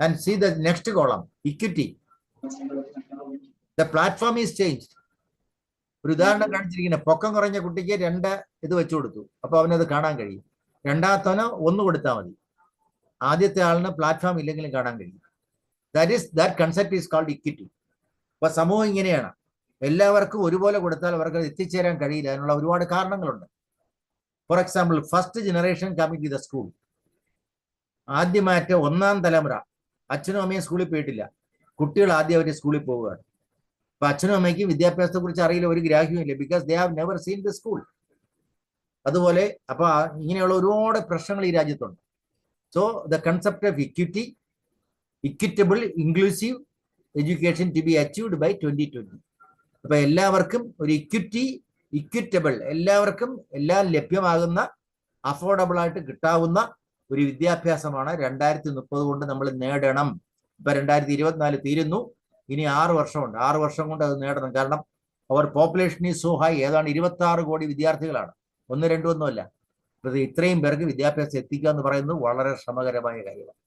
And see the next column, equity. The platform is changed. ഒരു ഉദാഹരണം കാണിച്ചിരിക്കുന്നത്, പൊക്കം കുറഞ്ഞ കുട്ടിക്ക് 2 ഇത് വെച്ചു കൊടുത്തു, അപ്പൊ അവനത് കാണാൻ കഴിയും. രണ്ടാമത്തവന് 1 കൊടുത്താൽ മതി. ആദ്യത്തെ ആളിന് പ്ലാറ്റ്ഫോം ഇല്ലെങ്കിലും കാണാൻ കഴിയും. That concept is called equity. അപ്പൊ സമൂഹം ഇങ്ങനെയാണ്, എല്ലാവർക്കും ഒരുപോലെ കൊടുത്താൽ അവർക്ക് എത്തിച്ചേരാൻ കഴിയില്ല. അതിനുള്ള ഒരുപാട് കാരണങ്ങളുണ്ട്. For example, first generation coming to the school, ആദ്യമായിട്ട് 1ാം തലമുറ അച്ഛനും അമ്മയും സ്കൂളിൽ പോയിട്ടില്ല, കുട്ടികൾ ആദ്യം അവർ സ്കൂളിൽ പോവുകയാണ്. അപ്പൊ അച്ഛനും അമ്മയ്ക്ക് വിദ്യാഭ്യാസത്തെ കുറിച്ച് അറിയില്ല, ഒരു ഗ്രാഹ്യവും ഇല്ല, because they have never seen the school. അതുപോലെ അപ്പൊ ഇങ്ങനെയുള്ള ഒരുപാട് പ്രശ്നങ്ങൾ ഈ രാജ്യത്തുണ്ട്. So the concept of equity, equitable, inclusive education to be achieved by 2020. അപ്പൊ എല്ലാവർക്കും ഒരു ഇക്വിറ്റബിൾ, എല്ലാവർക്കും എല്ലാം ലഭ്യമാകുന്ന, അഫോർഡബിൾ ആയിട്ട് കിട്ടാവുന്ന ഒരു വിദ്യാഭ്യാസമാണ് 2030 കൊണ്ട് നമ്മൾ നേടണം. ഇപ്പൊ 2024 തീരുന്നു, ഇനി 6 വർഷമുണ്ട്. 6 വർഷം കൊണ്ട് അത് നേടണം. കാരണം അവർ പോപ്പുലേഷൻ ഈസ് സോ ഹൈ, ഏതാണ്ട് 26 കോടി വിദ്യാർത്ഥികളാണ്, 1-2 ഒന്നുമല്ല. അപ്പൊ ഇത്രയും പേർക്ക് വിദ്യാഭ്യാസം എത്തിക്കുക എന്ന് പറയുന്നത് വളരെ ശ്രമകരമായ കാര്യമാണ്.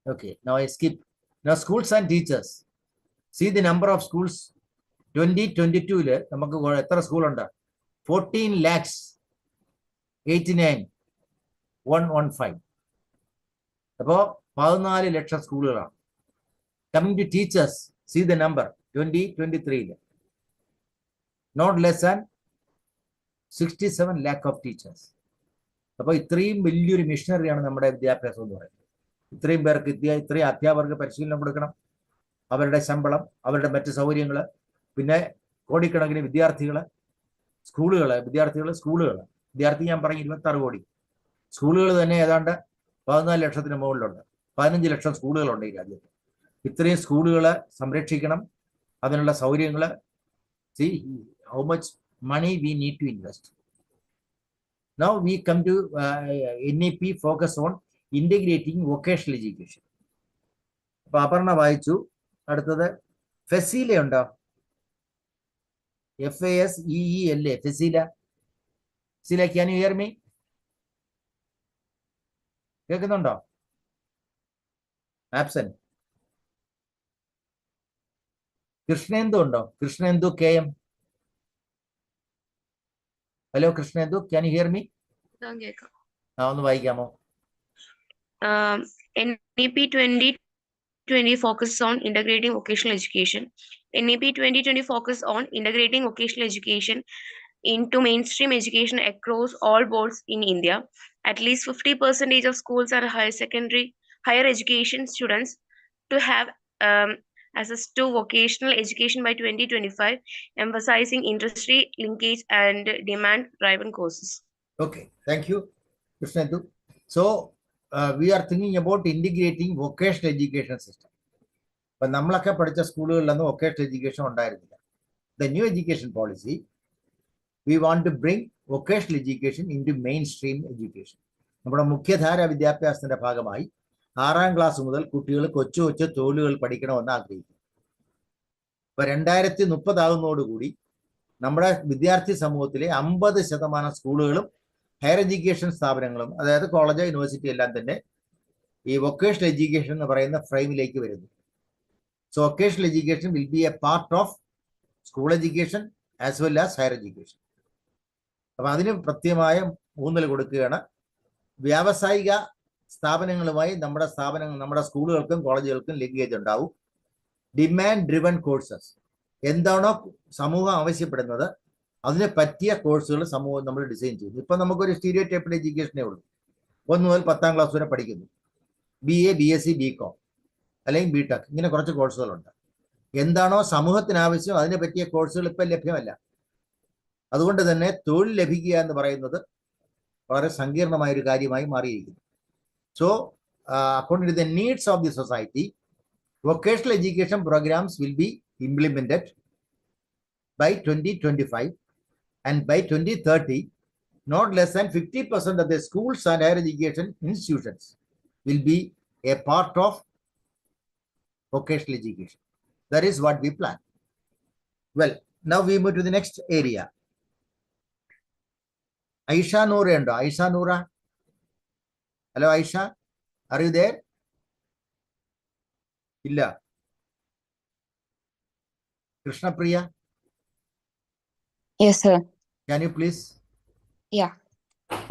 Okay, now I skip. Now schools and teachers. See the number of schools. 2022 നമുക്ക് എത്ര സ്കൂളുണ്ട്? 14,89,115. അപ്പോ 14 ലക്ഷം സ്കൂളുകളാണ്. Coming to teachers, see the number 2023 not less than 67 lakh of teachers. അപ്പൊ ഇത്രയും വലിയൊരു മിഷനറിയാണ് നമ്മുടെ വിദ്യാഭ്യാസം എന്ന് പറയുന്നത്. ഇത്രയും പേർക്ക് ഇത്രയും അധ്യാപകർക്ക് പരിശീലനം കൊടുക്കണം, അവരുടെ ശമ്പളം, അവരുടെ മറ്റ് സൗകര്യങ്ങൾ, പിന്നെ കോടിക്കണക്കിന് വിദ്യാർത്ഥികള്, വിദ്യാർത്ഥി ഞാൻ പറഞ്ഞു 26 കോടി. സ്കൂളുകൾ തന്നെ ഏതാണ്ട് 14 ലക്ഷത്തിന് മുകളിലുണ്ട്. 15 ലക്ഷം സ്കൂളുകളുണ്ട് ഈ രാജ്യത്ത്. ഇത്രയും സ്കൂളുകളെ സംരക്ഷിക്കണം, അതിനുള്ള സൗകര്യങ്ങൾ. See how much money we need to invest. Now we come to NEP focus on integrating vocational education. അപ്പൊ അപർണ വായിച്ചു. അടുത്തത് ഫെസീല ഉണ്ടോ? FASEELA, Faseela. Faseela, can you hear me? കേൾക്കുന്നുണ്ടോ? ആബ്സെന്റ്. കൃഷ്ണേന്ദു ഉണ്ടോ? Krishnendu KM. Hello Krishnendu, can you hear me? ഒന്ന് വായിക്കാമോ? NEP 2020 focuses on integrating vocational education. NEP 2020 focuses on integrating vocational education into mainstream education across all boards in India. At least 50% of schools and higher education students to have access to vocational education by 2025, emphasizing industry linkage and demand-driven courses. Okay, thank you, Krishnendu. So we are thinking about integrating vocational education system. But നമ്മളൊക്കെ പഠിച്ച സ്കൂളുകളിലൊന്നും vocational education ഉണ്ടായിരുന്നില്ല. The new education policy, we want to bring vocational education into mainstream education. നമ്മുടെ മുഖ്യധാര വിദ്യാഭ്യാസത്തിന്റെ ഭാഗമായി 6ാം class മുതൽ കുട്ടികൾ കൊച്ചു തൊഴിലുകൾ പഠിക്കണമെന്ന് ആഗ്രഹിക്കുന്നു. ഇപ്പൊ 2030 ആകുന്നതോടുകൂടി നമ്മുടെ വിദ്യാർത്ഥി സമൂഹത്തിലെ 50% സ്കൂളുകളും ഹയർ എഡ്യൂക്കേഷൻ സ്ഥാപനങ്ങളും, അതായത് കോളേജ്, യൂണിവേഴ്സിറ്റി എല്ലാം തന്നെ ഈ വൊക്കേഷണൽ എഡ്യൂക്കേഷൻ എന്ന് പറയുന്ന ഫ്രെയിമിലേക്ക് വരുന്നു. So vocational education will be A part of school education as well as higher education. അപ്പൊ അതിന് പ്രത്യേകമായ ഊന്നൽ കൊടുക്കുകയാണ്. വ്യാവസായിക സ്ഥാപനങ്ങളുമായി നമ്മുടെ സ്കൂളുകൾക്കും കോളേജുകൾക്കും ലിങ്കേജ് ഉണ്ടാവും. ഡിമാൻഡ് ഡ്രിവൺ കോഴ്സസ്, എന്താണോ സമൂഹം ആവശ്യപ്പെടുന്നത് അതിനെ പറ്റിയ കോഴ്സുകൾ സമൂഹം നമ്മൾ ഡിസൈൻ ചെയ്യുന്നു. ഇപ്പൊ നമുക്കൊരു സ്റ്റീരിയോ ടൈപ്ഡ് എഡ്യൂക്കേഷനേ ഉള്ളൂ. 1 മുതൽ 10ാം ക്ലാസ് വരെ പഠിക്കുന്നു. BA, BSc, BCom അല്ലെങ്കിൽ BTech, ഇങ്ങനെ കുറച്ച് കോഴ്സുകളുണ്ട്. എന്താണോ സമൂഹത്തിന് ആവശ്യം അതിനെ പറ്റിയ കോഴ്സുകൾ ഇപ്പം ലഭ്യമല്ല. അതുകൊണ്ട് തന്നെ തൊഴിൽ ലഭിക്കുക എന്ന് പറയുന്നത് വളരെ സങ്കീർണമായ ഒരു കാര്യമായി മാറിയിരിക്കുന്നു. So according to the needs of the society, vocational education programs will be implemented by 2025, and by 2030 not less than 50% of the schools and higher education institutions will be a part of vocational education. That is what we plan. Well, now we move to the next area. Aisha Noor and Aisha Noora. Hello, Aisha. Are you there? Illa. Krishna Priya. Yes, sir. Can you please? Yeah.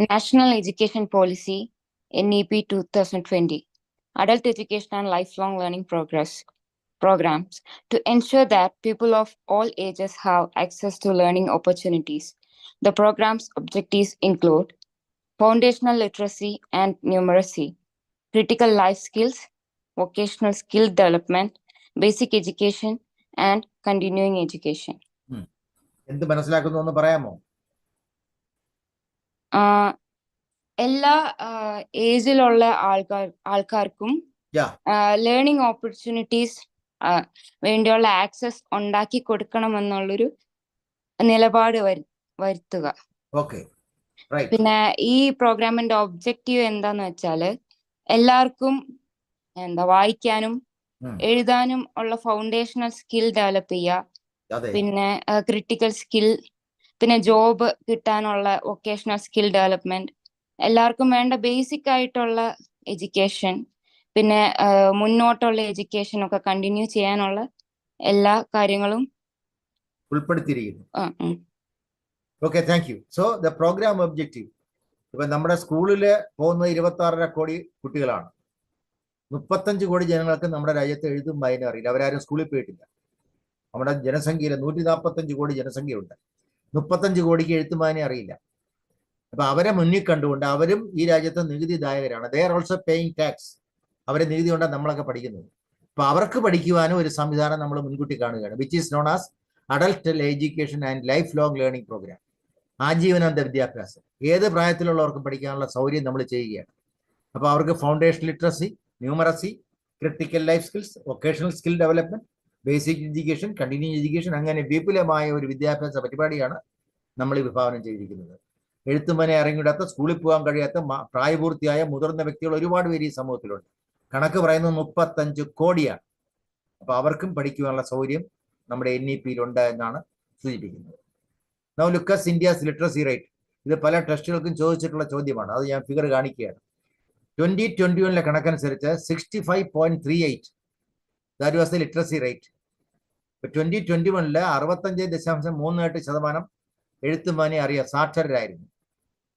National Education Policy, NEP 2020. Adult Education and Lifelong Learning programs to ensure that people of all ages have access to learning opportunities. The program's objectives include foundational literacy and numeracy, critical life skills, vocational skill development, basic education, and continuing education. എന്ത് മനസ്സിലാക്കുന്നു എന്ന് പറയാമോ? എല്ലാ ഏജിലുള്ള ആൾക്കാർക്കും learning opportunities വേണ്ടിയുള്ള access ഉണ്ടാക്കി കൊടുക്കണമെന്നുള്ളൊരു നിലപാട് വരുത്തുക. പിന്നെ ഈ പ്രോഗ്രാമിന്റെ ഒബ്ജക്റ്റീവ് എന്താന്ന് വെച്ചാല് എല്ലാവർക്കും വായിക്കാനും എഴുതാനും ഉള്ള ഫൗണ്ടേഷണൽ സ്കിൽ ഡെവലപ്പ് ചെയ്യുക, പിന്നെ ക്രിട്ടിക്കൽ സ്കിൽ, പിന്നെ ജോബ് കിട്ടാനുള്ള വൊക്കേഷണൽ സ്കിൽ ഡെവലപ്മെന്റ്, എല്ലാവർക്കും വേണ്ട ബേസിക് ആയിട്ടുള്ള എഡ്യൂക്കേഷൻ, പിന്നെ മുന്നോട്ടുള്ള എഡ്യൂക്കേഷൻ ഒക്കെ കണ്ടിന്യൂ ചെയ്യാനുള്ള എല്ലാ കാര്യങ്ങളും ഉൾപ്പെടുത്തിയിരിക്കുന്നു. Okay, thank you. So the programme objective, ഇപ്പൊ നമ്മുടെ സ്കൂളില് പോകുന്ന 26.5 കോടി കുട്ടികളാണ്. 35 കോടി ജനങ്ങൾക്ക് നമ്മുടെ രാജ്യത്ത് എഴുതും വായന അറിയില്ല. അവരാരും സ്കൂളിൽ പോയിട്ടില്ല. നമ്മുടെ ജനസംഖ്യയിൽ 145 കോടി ജനസംഖ്യയുണ്ട്. 35 കോടിക്ക് എഴുത്തും വായന അറിയില്ല. അപ്പൊ അവരെ മുന്നിൽ കണ്ടുകൊണ്ട് അവരും ഈ രാജ്യത്തെ നികുതിദായകരാണ്. They are also paying tax. അവരെ നികുതി കൊണ്ടാണ് നമ്മളൊക്കെ പഠിക്കുന്നത്. അപ്പൊ അവർക്ക് പഠിക്കുവാനും ഒരു സംവിധാനം നമ്മൾ മുൻകൂട്ടി കാണുകയാണ്, which is known as adult education and life long learning programme. ആജീവനാന്ത വിദ്യാഭ്യാസം ഏത് പ്രായത്തിലുള്ളവർക്കും പഠിക്കാനുള്ള സൗകര്യം നമ്മൾ ചെയ്യുകയാണ്. അപ്പോൾ അവർക്ക് foundation literacy, numeracy, critical life skills, vocational skill development, basic education, continue education, അങ്ങനെ വിപുലമായ ഒരു വിദ്യാഭ്യാസ പരിപാടിയാണ് നമ്മൾ വിഭാവനം ചെയ്തിരിക്കുന്നത്. എഴുത്തുമനെ ഇറങ്ങിയിടാത്ത, സ്കൂളിൽ പോകാൻ കഴിയാത്ത പ്രായപൂർത്തിയായ മുതിർന്ന വ്യക്തികൾ ഒരുപാട് പേര് ഈ സമൂഹത്തിലുണ്ട്. കണക്ക് പറയുന്നത് 35 കോടിയാണ്. അപ്പൊ അവർക്കും പഠിക്കുവാനുള്ള സൗകര്യം നമ്മുടെ NEP-യിലുണ്ട് എന്നാണ് സൂചിപ്പിക്കുന്നത്. Now look at India's literacy rate. ഇത് പല ടെസ്റ്റുകൾക്കും ചോദിച്ചിട്ടുള്ള ചോദ്യമാണ്. അത് ഞാൻ ഫിഗർ കാണിക്കുകയാണ്. 2021 കണക്കനുസരിച്ച് 65.38 that was the literacy rate. 2021 65.38% എഴുത്തും വായനയും അറിയാം, സാക്ഷരരായിരുന്നു.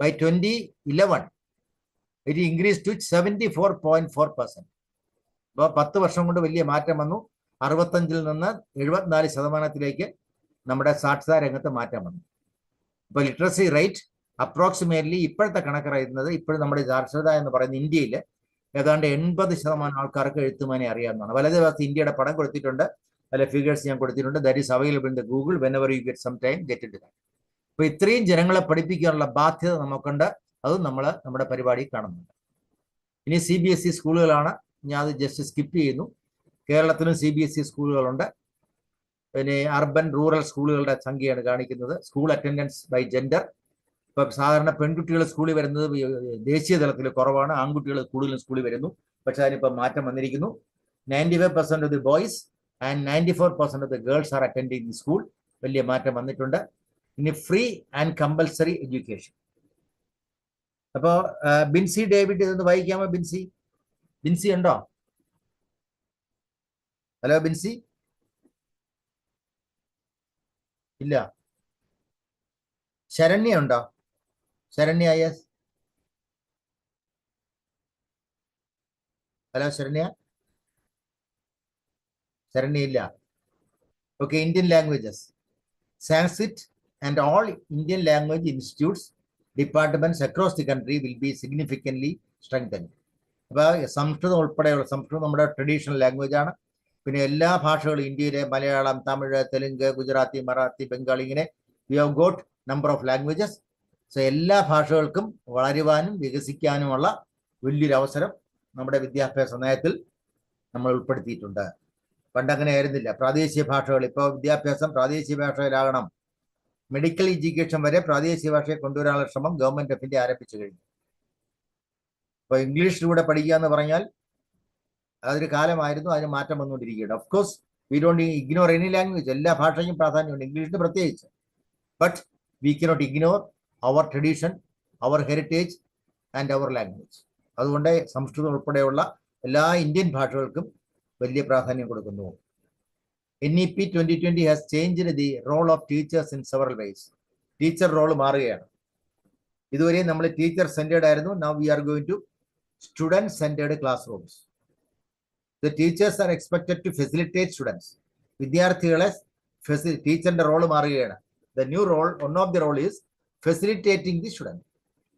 By 2011 it increase to 74.4%. അപ്പോൾ 10 വർഷം കൊണ്ട് വലിയ മാറ്റം വന്നു. 65-ൽ നിന്ന് 74% നമ്മുടെ സാക്ഷരതാ രംഗത്ത് മാറ്റം വന്നു. ഇപ്പോൾ ലിറ്ററസി റേറ്റ് അപ്രോക്സിമേറ്റ്ലി ഇപ്പോഴത്തെ കണക്ക് പറയുന്നത്, ഇപ്പോഴും നമ്മുടെ സാക്ഷരത എന്ന് പറയുന്ന ഇന്ത്യയിൽ ഏതാണ്ട് 80% ആൾക്കാർക്ക് എഴുത്തുമാനെ അറിയാവുന്നതാണ്. വലതുഭാഗത്ത് ഇന്ത്യയുടെ പടം കൊടുത്തിട്ടുണ്ട്, അതിലെ ഫിഗേഴ്സ് ഞാൻ കൊടുത്തിട്ടുണ്ട്. That is available in the Google whenever you get some time, get it that. അപ്പോൾ ഇത്രയും ജനങ്ങളെ പഠിപ്പിക്കാനുള്ള ബാധ്യത നമുക്കുണ്ട്. അത് നമ്മൾ നമ്മുടെ പരിപാടി കാണുന്നുണ്ട്. ഇനി CBSE സ്കൂളുകളാണ്. ഞാൻ അത് ജസ്റ്റ് സ്കിപ്പ് ചെയ്യുന്നു. കേരളത്തിലും CBSE സ്കൂളുകളുണ്ട്. പിന്നെ അർബൻ റൂറൽ സ്കൂളുകളുടെ സംഖ്യയാണ് കാണിക്കുന്നത്. School attendance by gender. ഇപ്പം സാധാരണ പെൺകുട്ടികൾ സ്കൂളിൽ വരുന്നത് ദേശീയ തലത്തിൽ കുറവാണ്, ആൺകുട്ടികൾ കൂടുതലും സ്കൂളിൽ വരുന്നു. പക്ഷെ അതിനിപ്പം മാറ്റം വന്നിരിക്കുന്നു. 95% of the boys and 94% of the girls are attending the school. വലിയ മാറ്റം വന്നിട്ടുണ്ട്. ഇനി ഫ്രീ ആൻഡ് കമ്പൽസറി എഡ്യൂക്കേഷൻ. അപ്പോൾ ബിൻസി ഡേവിഡ് ഇതൊന്ന് വായിക്കാമോ? ബിൻസി ഉണ്ടോ? ഹലോ ബിൻസി? ഇല്ല. ശരണ്യ ഉണ്ടോ? ശരണ്യ, യെസ്. ഹലോ ശരണ്യ? ശരണ്യ ഇല്ല. Okay, Indian languages. Sanskrit and all Indian language institutes, departments across the country will be significantly strengthened. അപ്പോൾ സംസ്കൃതം ഉൾപ്പെടെയുള്ള, സംസ്കൃതം നമ്മുടെ ട്രഡീഷണൽ ലാംഗ്വേജ് ആണ്. പിന്നെ എല്ലാ ഭാഷകളും ഇന്ത്യയിലെ മലയാളം, തമിഴ്, തെലുങ്ക്, ഗുജറാത്തി, മറാത്തി, ബംഗാളി, ഇങ്ങനെ V have got number of languages. So എല്ലാ ഭാഷകൾക്കും വളരുവാനും വികസിക്കാനുമുള്ള വലിയൊരു അവസരം നമ്മുടെ വിദ്യാഭ്യാസ നയത്തിൽ നമ്മൾ ഉൾപ്പെടുത്തിയിട്ടുണ്ട്. പണ്ടങ്ങനെ ആയിരുന്നില്ല. പ്രാദേശിക ഭാഷകൾ, ഇപ്പോൾ വിദ്യാഭ്യാസം പ്രാദേശിക ഭാഷയിലാകണം. മെഡിക്കൽ എഡ്യൂക്കേഷൻ വരെ പ്രാദേശിക ഭാഷയെ കൊണ്ടുവരാനുള്ള ശ്രമം ഗവൺമെന്റ് ഓഫ് ഇന്ത്യ ആരംഭിച്ചു കഴിഞ്ഞു. അപ്പൊ ഇംഗ്ലീഷിലൂടെ പഠിക്കുക എന്ന് പറഞ്ഞാൽ അതൊരു കാലമായിരുന്നു, അതിന് മാറ്റം വന്നുകൊണ്ടിരിക്കുകയാണ്. Of course we don't ignore any language, എല്ലാ ഭാഷയും പ്രാധാന്യമുണ്ട്, ഇംഗ്ലീഷിന് പ്രത്യേകിച്ച്. But we cannot ignore our tradition, our heritage and our language. അതുകൊണ്ട് സംസ്കൃതം ഉൾപ്പെടെയുള്ള എല്ലാ ഇന്ത്യൻ ഭാഷകൾക്കും വലിയ പ്രാധാന്യം കൊടുക്കുന്നു. NEP 2020 has changed the role of teachers in several ways. Teacher role മാറുകയാണ്. ഇതുവരെ നമ്മൾ ടീച്ചർ സെന്റേർഡ് ആയിരുന്നു. Now we are going to student centered classrooms. The teachers are expected to facilitate students. വിദ്യാർത്ഥികളെ ടീച്ചറിന്റെ റോൾ മാറുകയാണ്. The new role, one of the role is facilitating the student.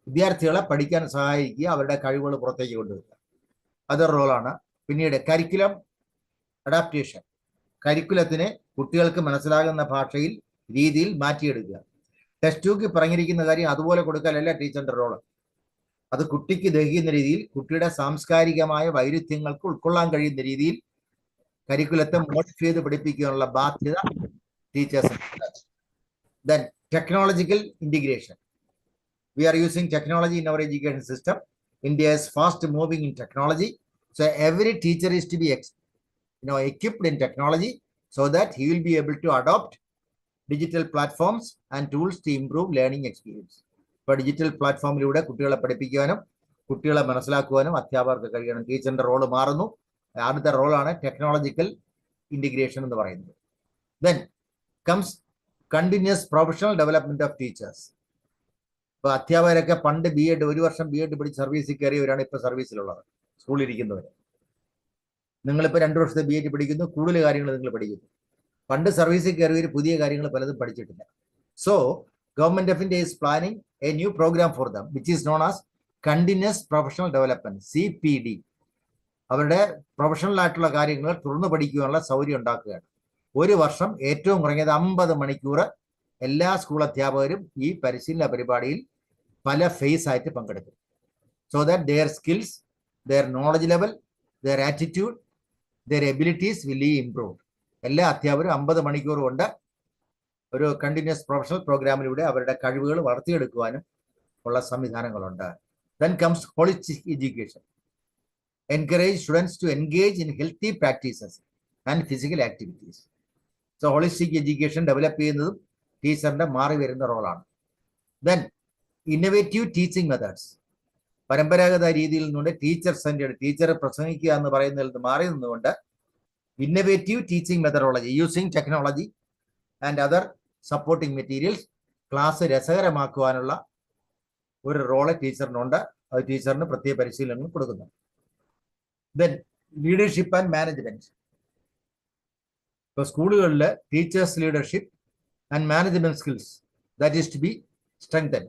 വിദ്യാർത്ഥികളെ പഠിക്കാൻ സഹായിക്കുക, അവരുടെ കഴിവുകൾ പുറത്തേക്ക് കൊണ്ടുവരിക, അതൊരു റോളാണ്. പിന്നീട് കരിക്കുലം അഡാപ്റ്റേഷൻ, കരിക്കുലത്തിനെ കുട്ടികൾക്ക് മനസ്സിലാകുന്ന ഭാഷയിൽ രീതിയിൽ മാറ്റിയെടുക്കുക. ടെക്സ്റ്റ് ബുക്കിൽ പറഞ്ഞിരിക്കുന്ന കാര്യം അതുപോലെ കൊടുക്കാനല്ല ടീച്ചറിന്റെ റോള്. അത് കുട്ടിക്ക് ദഹിക്കുന്ന രീതിയിൽ, കുട്ടിയുടെ സാംസ്കാരികമായ വൈരുദ്ധ്യങ്ങൾക്ക് ഉൾക്കൊള്ളാൻ കഴിയുന്ന രീതിയിൽ കരിക്കുലത്തെ മോഡിഫൈ ചെയ്ത് പഠിപ്പിക്കാനുള്ള ബാധ്യത ടീച്ചേഴ്സിന്. Then technological integration. We are using technology in our education system. India is fast moving in technology. So every teacher is to be equipped in technology so that he will be able to adopt digital platforms and tools to improve learning experience. ഇപ്പോൾ digital പ്ലാറ്റ്ഫോമിലൂടെ കുട്ടികളെ പഠിപ്പിക്കാനും കുട്ടികളെ മനസ്സിലാക്കുവാനും അധ്യാപകർക്ക് കഴിയണം. ടീച്ചറിന്റെ role മാറുന്നു. അടുത്ത റോളാണ് ടെക്നോളജിക്കൽ ഇന്റിഗ്രേഷൻ എന്ന് പറയുന്നത്. Then comes continuous professional development of teachers. ഇപ്പൊ അധ്യാപകരൊക്കെ പണ്ട് B.Ed, ഒരു വർഷം B.Ed പഠിച്ച് സർവീസിൽ കയറിയവരാണ് ഇപ്പൊ സർവീസിലുള്ളത്, സ്കൂളിൽ ഇരിക്കുന്നവർ. നിങ്ങളിപ്പോൾ 2 വർഷത്തെ B.Ed പഠിക്കുന്നു, കൂടുതൽ കാര്യങ്ങൾ നിങ്ങൾ പഠിക്കുന്നു. പണ്ട് സർവീസിൽ കയറിയവർ പുതിയ കാര്യങ്ങൾ പലതും പഠിച്ചിട്ടില്ല. So government of India is planning a new programme for them which is known as continuous professional development, CPD. അവരുടെ പ്രൊഫഷണൽ ആയിട്ടുള്ള കാര്യങ്ങൾ തുറന്നു പഠിക്കുവാനുള്ള സൗകര്യം ഉണ്ടാക്കുകയാണ്. ഒരു വർഷം ഏറ്റവും കുറഞ്ഞത് 50 മണിക്കൂർ എല്ലാ സ്കൂൾ അധ്യാപകരും ഈ പരിശീലന പരിപാടിയിൽ പല ഫേസ് ആയിട്ട് പങ്കെടുക്കും. So that their skills, their knowledge level, their attitude, their abilities will be improved. എല്ലാ അധ്യാപകരും 50 മണിക്കൂർ കൊണ്ട് ഒരു കണ്ടിന്യൂസ് പ്രൊഫഷണൽ പ്രോഗ്രാമിലൂടെ അവരുടെ കഴിവുകൾ വളർത്തിയെടുക്കുവാനും ഉള്ള സംവിധാനങ്ങളുണ്ട്. Then comes holistic education. Encourage students to engage in healthy practices and physical activities. So holistic education develop ചെയ്യുന്നതും ടീച്ചറിന്റെ മാറി വരുന്ന റോളാണ്. Then innovative teaching methods. പരമ്പരാഗത രീതിയിൽ നിന്നുകൊണ്ട് ടീച്ചർ സെന്റേഡ്, ടീച്ചർ പ്രസംഗിക്കുക എന്ന് പറയുന്നതിൽ നിന്ന് മാറി നിന്നുകൊണ്ട് innovative teaching methodology using technology and other supporting materials class രസകരമാക്കുവാനുള്ള ഒരു റോള് ടീച്ചറിനുണ്ട്. അത് ടീച്ചറിന് പ്രത്യേക പരിശീലനങ്ങൾ കൊടുക്കുന്നു. Then leadership and management. ഇപ്പൊ സ്കൂളുകളിൽ teachers leadership and management skills that is to be strengthen.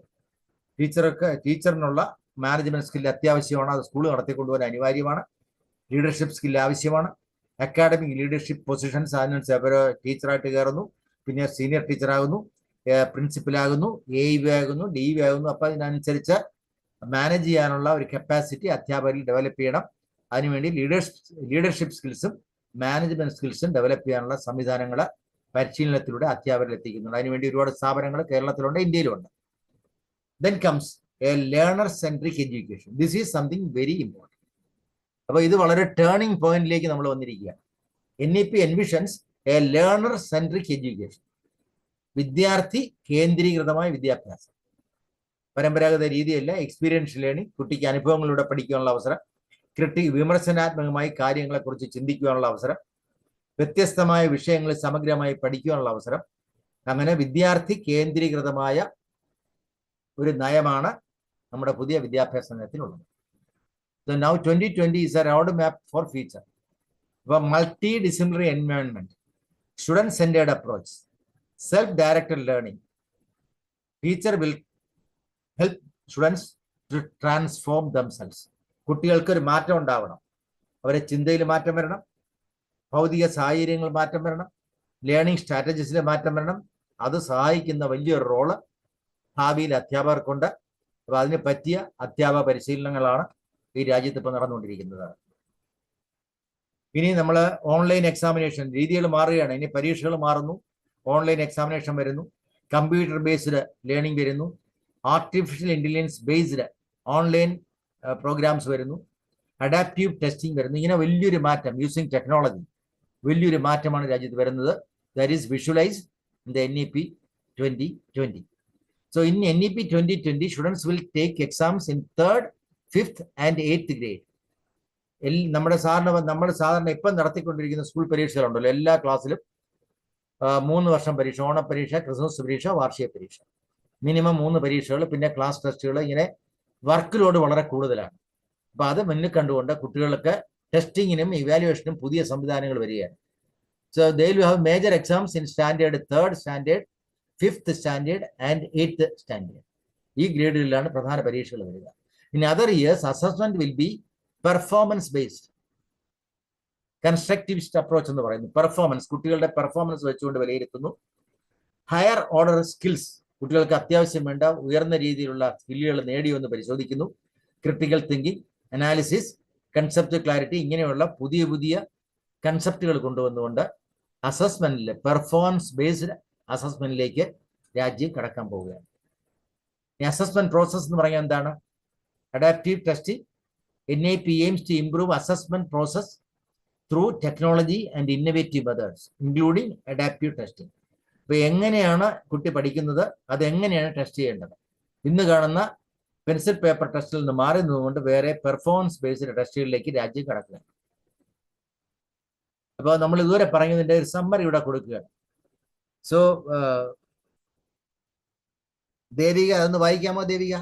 ടീച്ചറിനുള്ള മാനേജ്മെന്റ് സ്കിൽ അത്യാവശ്യമാണ്. അത് സ്കൂൾ നടത്തിക്കൊണ്ടുപോകാൻ അനിവാര്യമാണ്. ലീഡർഷിപ്പ് സ്കിൽ ആവശ്യമാണ്. അക്കാഡമിക് ലീഡർഷിപ്പ് പൊസിഷൻസ് അതിനനുസരിച്ച് ടീച്ചറായിട്ട് കയറുന്നു, പിന്നെ സീനിയർ ടീച്ചറാകുന്നു, പ്രിൻസിപ്പലാകുന്നു, AEV ആകുന്നു, DEV ആകുന്നു. അപ്പൊ അതിനനുസരിച്ച് മാനേജ് ചെയ്യാനുള്ള ഒരു കപ്പാസിറ്റി അധ്യാപകരിൽ ഡെവലപ്പ് ചെയ്യണം. അതിനുവേണ്ടി ലീഡർഷിപ്പ് സ്കിൽസും മാനേജ്മെന്റ് സ്കിൽസും ഡെവലപ്പ് ചെയ്യാനുള്ള സംവിധാനങ്ങൾ പരിശീലനത്തിലൂടെ അധ്യാപകരിൽ എത്തിക്കുന്നുണ്ട്. അതിനുവേണ്ടി ഒരുപാട് സ്ഥാപനങ്ങൾ കേരളത്തിലുണ്ട്, ഇന്ത്യയിലുണ്ട്. Then comes a learner centric education. This is something very important. അപ്പോൾ ഇത് വളരെ ടേണിംഗ് പോയിന്റിലേക്ക് നമ്മൾ വന്നിരിക്കുകയാണ്. NEP envisions a learner centric education. വിദ്യാർത്ഥി കേന്ദ്രീകൃതമായ വിദ്യാഭ്യാസം. പരമ്പരാഗത രീതിയല്ല, എക്സ്പീരിയൻസ് ലേണിംഗ്. കുട്ടിക്ക് അനുഭവങ്ങളിലൂടെ പഠിക്കാനുള്ള അവസരം, വിമർശനാത്മകമായി കാര്യങ്ങളെക്കുറിച്ച് ചിന്തിക്കുവാനുള്ള അവസരം, വ്യത്യസ്തമായ വിഷയങ്ങളിൽ സമഗ്രമായി പഠിക്കുവാനുള്ള അവസരം. അങ്ങനെ വിദ്യാർത്ഥി കേന്ദ്രീകൃതമായ ഒരു നയമാണ് നമ്മുടെ പുതിയ വിദ്യാഭ്യാസ നയത്തിനുള്ളത്. So now 2020 is a roadmap for future. A multidisciplinary environment, student-centered approach, self-directed learning. Teacher will help students to transform themselves. കുട്ടികൾക്ക് ഒരു മാറ്റം ഉണ്ടാവണം. അവരെ ചിന്തയിൽ മാറ്റം വരണം, ഭൗതിക സാഹചര്യങ്ങൾ മാറ്റം വരണം, ലേണിംഗ് സ്ട്രാറ്റജീസിലെ മാറ്റം വരണം. അത് സഹായിക്കുന്ന വലിയൊരു റോള് ഭാവിയിൽ അധ്യാപകർക്കുണ്ട്. അപ്പൊ അതിന് പറ്റിയ അധ്യാപക പരിശീലനങ്ങളാണ് ഈ രാജ്യത്ത് ഇപ്പൊ നടന്നുകൊണ്ടിരിക്കുന്നത്. ഇനി നമ്മൾ ഓൺലൈൻ എക്സാമിനേഷൻ രീതികൾ മാറുകയാണ്. ഇനി പരീക്ഷകൾ മാറുന്നു, ഓൺലൈൻ എക്സാമിനേഷൻ വരുന്നു. കമ്പ്യൂട്ടർ ബേസ്ഡ് ലേണിംഗ് വരുന്നു, artificial intelligence based online programmes വരുന്നു, അഡാപ്റ്റീവ് ടെസ്റ്റിംഗ് വരുന്നു. ഇങ്ങനെ വലിയൊരു മാറ്റം യൂസിങ് ടെക്നോളജി, വലിയൊരു മാറ്റമാണ് രാജ്യത്ത് വരുന്നത്. That is visualised in the NEP 2020. So in NEP 2020, students will take exams in 3rd, 5th and 8th grade. നമ്മുടെ സാധാരണ ഇപ്പം നടത്തിക്കൊണ്ടിരിക്കുന്ന സ്കൂൾ പരീക്ഷകളുണ്ടല്ലോ, എല്ലാ ക്ലാസ്സിലും 3 വർഷം പരീക്ഷ, ഓണപ്പരീക്ഷ, ക്രിസ്മസ് പരീക്ഷ, വാർഷിക പരീക്ഷ, മിനിമം 3 പരീക്ഷകൾ, പിന്നെ ക്ലാസ് ടെസ്റ്റുകൾ. ഇങ്ങനെ വർക്ക് ലോഡ് വളരെ കൂടുതലാണ്. അപ്പൊ അത് മുന്നിൽ കണ്ടുകൊണ്ട് കുട്ടികൾക്ക് ടെസ്റ്റിങ്ങിനും ഇവാലുവേഷനും പുതിയ സംവിധാനങ്ങൾ വരികയാണ്. So they will have major exams in standard 3rd standard, 5th standard and 8th standard. ഈ ഗ്രേഡുകളിലാണ് പ്രധാന പരീക്ഷകൾ വരിക. In other years assessment will be performance based, constructivist approach എന്ന് പറയുന്നു. പെർഫോമൻസ്, കുട്ടികളുടെ പെർഫോമൻസ് വെച്ചുകൊണ്ട് വിലയിരുത്തുന്നു. ഹയർ ഓർഡർ സ്കിൽസ്, കുട്ടികൾക്ക് അത്യാവശ്യം വേണ്ട ഉയർന്ന രീതിയിലുള്ള സ്കില്ലുകൾ നേടിയെന്ന് പരിശോധിക്കുന്നു. Critical thinking, analysis, concept clarity, ഇങ്ങനെയുള്ള പുതിയ പുതിയ കൺസെപ്റ്റുകൾ കൊണ്ടുവന്നുകൊണ്ട് അസസ്മെന്റിൽ പെർഫോമൻസ് ബേസ്ഡ് അസസ്മെന്റിലേക്ക് രാജ്യം കടക്കാൻ പോവുകയാണ്. ഈ അസസ്മെന്റ് പ്രോസസ് എന്ന് പറഞ്ഞാൽ എന്താണ്? Adaptive testing. NEP aims to improve assessment process through technology and innovative methods, including adaptive testing. അപ്പോൾ എങ്ങനെയാണ് കുട്ടി പഠിക്കുന്നത്, അതെങ്ങനെയാണ് ടെസ്റ്റ് ചെയ്യേണ്ടത്? ഇന്ന് കാണുന്ന പെൻസിൽ പേപ്പർ ടെസ്റ്റിൽ നിന്ന് മാറി നിന്നുകൊണ്ട് വേറെ പെർഫോമൻസ് ബേസ്ഡ് ടെസ്റ്റുകളിലേക്ക് രാജ്യം കടക്കുക. അപ്പോൾ നമ്മൾ ഇതുവരെ പറഞ്ഞതിൻ്റെ ഒരു സമ്മറി ഇവിടെ കൊടുക്കുകയാണ്. സോ ദേവിക, അതൊന്ന് വായിക്കാമോ ദേവിക?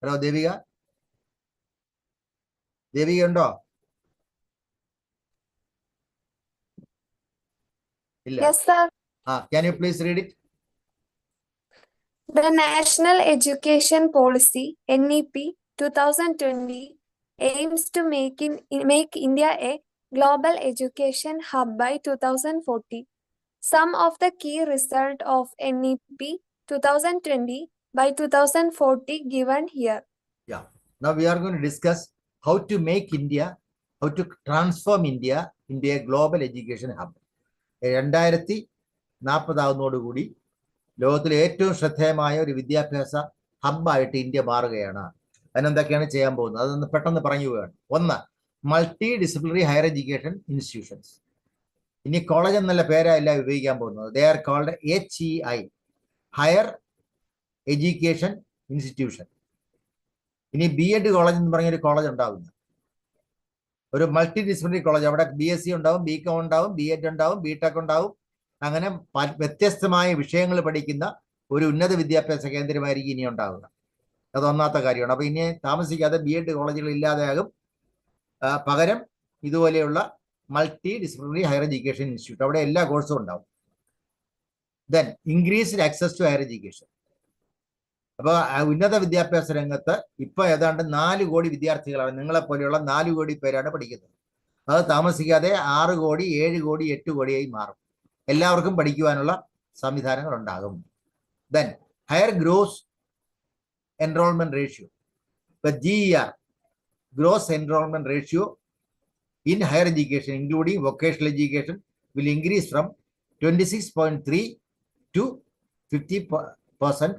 ഹലോ ദേവിക, ദേവിക ഉണ്ടോ? ഇല്ല. Yes, sir. Can you please read it? The National Education Policy (NEP) 2020 aims to make India a global education hub by 2040. Some of the key results of NEP 2020 by 2040 given here. Yeah. Now we are going to discuss how to make India, how to transform India into a global education hub. 2040 ലോകത്തിലെ ഏറ്റവും ശ്രദ്ധേയമായ ഒരു വിദ്യാഭ്യാസ ഹബ്ബായിട്ട് India മാറുകയാണ്. അതിനെന്തൊക്കെയാണ് ചെയ്യാൻ പോകുന്നത് അതൊന്ന് പെട്ടെന്ന് പറഞ്ഞു പോവുകയാണ്. 1, multidisciplinary higher education institutions. ഇനി കോളേജ് എന്നുള്ള പേരല്ല ഉപയോഗിക്കാൻ പോകുന്നത്. They are called HEI, higher education institution. ഇനി BEd കോളേജ് എന്ന് പറഞ്ഞൊരു കോളേജ് ഉണ്ടാവില്ല. ഒരു മൾട്ടി ഡിസിപ്ലിനറി കോളേജ്, അവിടെ BSc ഉണ്ടാവും, BCom ഉണ്ടാവും, BEd ഉണ്ടാവും, BTech ഉണ്ടാവും. അങ്ങനെ വ്യത്യസ്തമായ വിഷയങ്ങൾ പഠിക്കുന്ന ഒരു ഉന്നത വിദ്യാഭ്യാസ കേന്ദ്രമായിരിക്കും ഇനി ഉണ്ടാവുക. അത് ഒന്നാമത്തെ കാര്യമാണ്. അപ്പൊ ഇനി താമസിക്കാതെ BEd കോളേജുകൾ ഇല്ലാതെയാകും. പകരം ഇതുപോലെയുള്ള multidisciplinary higher education institute, അവിടെ എല്ലാ കോഴ്സും ഉണ്ടാവും. Then increased access to higher education. അപ്പോൾ ഉന്നത വിദ്യാഭ്യാസ രംഗത്ത് ഇപ്പൊ ഏതാണ്ട് 4 കോടി വിദ്യാർത്ഥികളാണ്, നിങ്ങളെ പോലെയുള്ള 4 കോടി പേരാണ് പഠിക്കുന്നത്. അത് താമസിക്കാതെ 6 കോടി, 7 കോടി, 8 കോടിയായി മാറും. എല്ലാവർക്കും പഠിക്കുവാനുള്ള സംവിധാനങ്ങൾ ഉണ്ടാകും. Then higher gross enrolment ratio, ഇപ്പൊ GER, gross enrolment ratio in higher education including vocational education will increase from 26.3 to 50%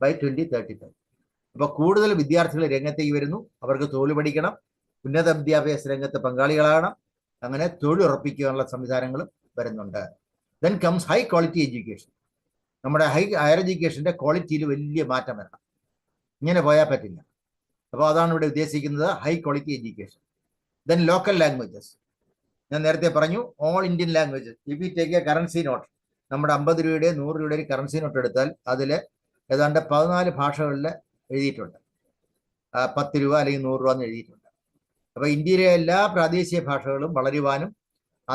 by 2035. അപ്പോൾ കൂടുതൽ വിദ്യാർത്ഥികൾ രംഗത്തേക്ക് വരുന്നു. അവർക്ക് തൊഴിൽ പഠിക്കണം, ഉന്നത വിദ്യാഭ്യാസ രംഗത്ത് പങ്കാളികളാകണം. അങ്ങനെ തൊഴിൽ ഉറപ്പിക്കാനുള്ള സംവിധാനങ്ങളും വരുന്നുണ്ട്. Then comes high quality education. നമ്മുടെ ഹയർ എഡ്യൂക്കേഷന്റെ ക്വാളിറ്റിയിൽ വലിയ മാറ്റം വരണം. ഇങ്ങനെ പോയാൽ പറ്റില്ല. അപ്പോൾ അതാണ് ഇവിടെ ഉദ്ദേശിക്കുന്നത്, high quality education. Then local languages. ഞാൻ നേരത്തെ പറഞ്ഞു, all Indian languages. If you take A currency note, നമ്മുടെ 50 രൂപയുടെ 100 രൂപയുടെ ഒരു കറൻസി നോട്ട് എടുത്താൽ അതിൽ ഏതാണ്ട് 14 ഭാഷകളിൽ എഴുതിയിട്ടുണ്ട്. 10 രൂപ അല്ലെങ്കിൽ 100 രൂപ എന്ന് എഴുതിയിട്ടുണ്ട്. അപ്പോൾ ഇന്ത്യയിലെ എല്ലാ പ്രാദേശിക ഭാഷകളും വളരുവാനും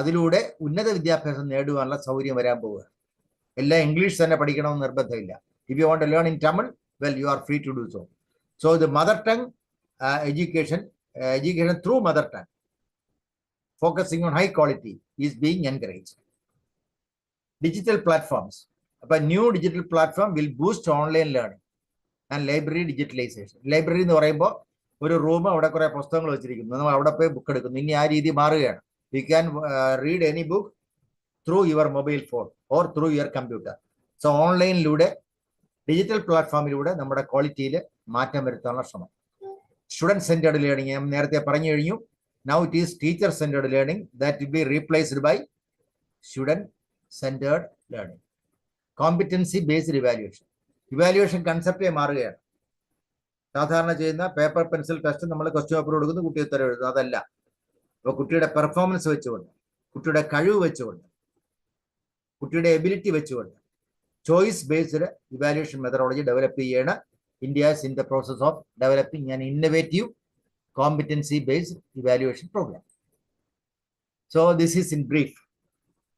അതിലൂടെ ഉന്നത വിദ്യാഭ്യാസം നേടുവാനുള്ള സൗകര്യം വരാൻ പോവുക. എല്ലാം ഇംഗ്ലീഷ് തന്നെ പഠിക്കണമെന്ന് നിർബന്ധമില്ല. If you want to learn in Tamil, well you are free to do so. So the mother tongue education through mother tongue, focusing on high quality, is being encouraged. Digital platforms. A new digital platform will boost online learning and library digitalization. Library എന്ന് പറയുമ്പോൾ ഒരു room, അവിടെ കുറെ പുസ്തകങ്ങൾ വെച്ചിരിക്കുന്നു, നമ്മൾ അവിടെ പോയി ബുക്ക് എടുക്കുന്നു. ഇനി ആ രീതി മാറുകയാണ്. We can read any book through your mobile phone or through your computer. So ഓൺലൈനിലൂടെ ഡിജിറ്റൽ പ്ലാറ്റ്ഫോമിലൂടെ നമ്മുടെ ക്വാളിറ്റിയിൽ മാറ്റം വരുത്താനുള്ള ശ്രമം. സ്റ്റുഡൻറ് സെന്റേർഡ് ലേണിംഗ് ഞാൻ നേരത്തെ പറഞ്ഞു കഴിഞ്ഞു. Now it is teacher centered learning that will be replaced by student centered learning. Competency based evaluation. Evaluation കൺസെപ്റ്റേ മാറുകയാണ്. സാധാരണ ചെയ്യുന്ന പേപ്പർ പെൻസിൽ ടെസ്റ്റ് നമ്മൾ ക്വസ്റ്റ്യൻ പേപ്പർ കൊടുക്കുന്നു, കുട്ടി ഉത്തരം എഴുതുന്നു. അതല്ല, അപ്പോൾ കുട്ടിയുടെ പെർഫോമൻസ് വെച്ചുകൊണ്ട്, കുട്ടിയുടെ കഴിവ് വെച്ചുകൊണ്ട്, കുട്ടിയുടെ എബിലിറ്റി വെച്ചുകൊണ്ട് choice based evaluation methodology develop ചെയ്യാണ്. India is in the process of developing an innovative competency based evaluation program. So this is in brief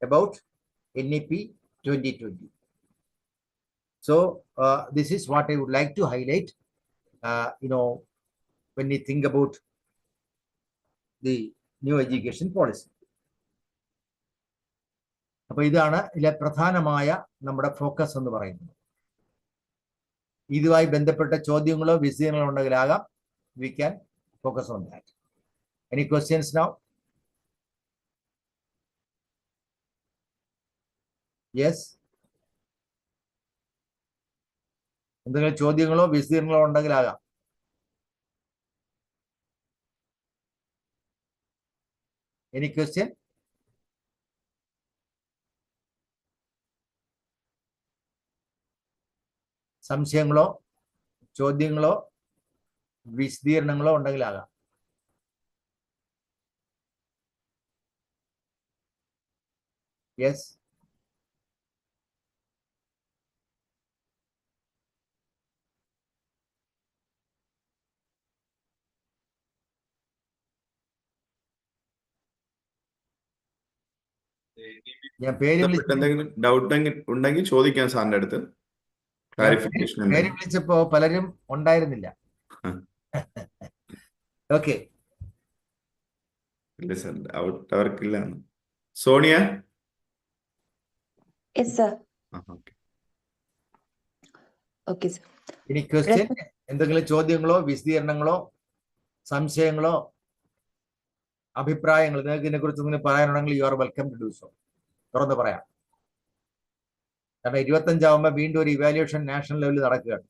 about NEP 2020. So this is what I would like to highlight. When we think about the new education policy. അപ്പോൾ ഇതാണ് ഇതിലെ പ്രധാനമായ നമ്മുടെ focus എന്ന് പറയുന്നത്. ഇതുമായി ബന്ധപ്പെട്ട ചോദ്യങ്ങളോ വിശദീകരണങ്ങളോ ഉണ്ടെങ്കിലാകാം. We can focus on that. Any questions now? Yes. എന്തെങ്കിലും ചോദ്യങ്ങളോ വിശദീകരണങ്ങളോ ഉണ്ടെങ്കിലാകാം. Any question? സംശയങ്ങളോ ചോദ്യങ്ങളോ വിശദീകരണങ്ങളോ ഉണ്ടെങ്കിലാകാം. യെസ്. ഞാൻ പേര് ഡൗട്ട് ഉണ്ടെങ്കിൽ ചോദിക്കാം സാറിന്റെ അടുത്ത്. ക്ലാരിഫിക്കേഷൻ പേര് വിളിച്ചപ്പോ പലരും ഉണ്ടായിരുന്നില്ല. ഓക്കെ. ഇല്ല സാർ, ഡൗട്ട് അവർക്കില്ല. Sonia? Yes sir. Okay sir. ഇനി ക്വസ്റ്റ്യൻ, എന്തെങ്കിലും ചോദ്യങ്ങളോ വിശദീകരണങ്ങളോ സംശയങ്ങളോ അഭിപ്രായങ്ങൾ നിങ്ങൾക്ക് ഇതിനെക്കുറിച്ച് എന്തെങ്കിലും പറയാനുണ്ടെങ്കിൽ you are welcome to do so. തുറന്ന് പറയാം. കാരണം 25 വീണ്ടും ഒരു ഇവാലുവേഷൻ നാഷണൽ ലെവലിൽ നടക്കുകയാണ്.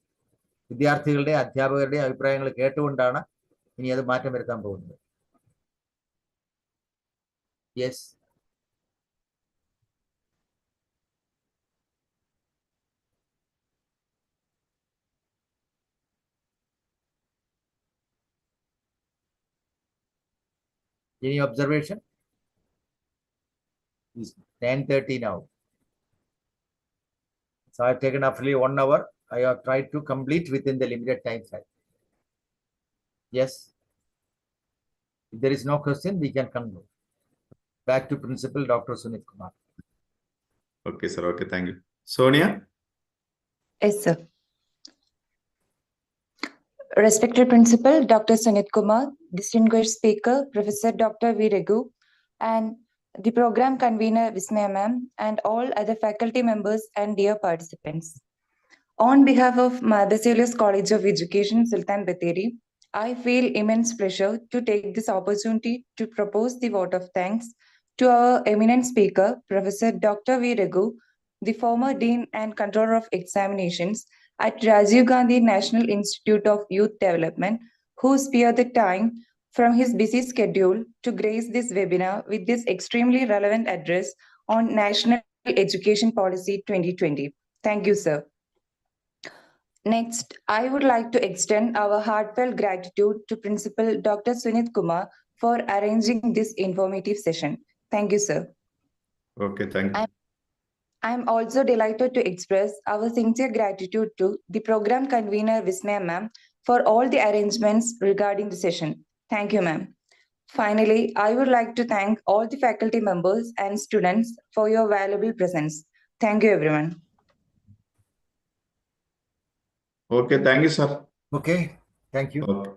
വിദ്യാർത്ഥികളുടെ അധ്യാപകരുടെ അഭിപ്രായങ്ങൾ കേട്ടുകൊണ്ടാണ് ഇനി അത് മാറ്റം വരുത്താൻ പോകുന്നത്. Yes. Any observation? It's 10:30 now. So I've taken roughly 1 hour. I have tried to complete within the limited time frame. Yes. If there is no question, we can conclude. Back to Principal Dr. Sunit Kumar. Okay, sir. Okay, thank you. Sonia? Yes, sir. Respected Principal Dr. Sunit Kumar, distinguished speaker Prof.Dr.Reghu, and the program convener Vismaya ma'am, and all other faculty members and dear participants. On behalf of Basilius College of Education, Sultan Bathery, I feel immense pleasure to take this opportunity to propose the vote of thanks to our eminent speaker, Professor Dr. Reghu, the former Dean and Controller of Examinations at Rajiv Gandhi National Institute of Youth Development, who spared the time from his busy schedule to grace this webinar with this extremely relevant address on National Education Policy 2020. Thank you, sir. Next, I would like to extend our heartfelt gratitude to Principal Dr. Sunit Kumar for arranging this informative session. Thank you, sir. Okay, thank you. I am also delighted to express our sincere gratitude to the program convener Vismaya ma'am for all the arrangements regarding the session. Thank you, ma'am. Finally, I would like to thank all the faculty members and students for your valuable presence. Thank you, everyone. Okay, thank you, sir. Okay, thank you. Okay.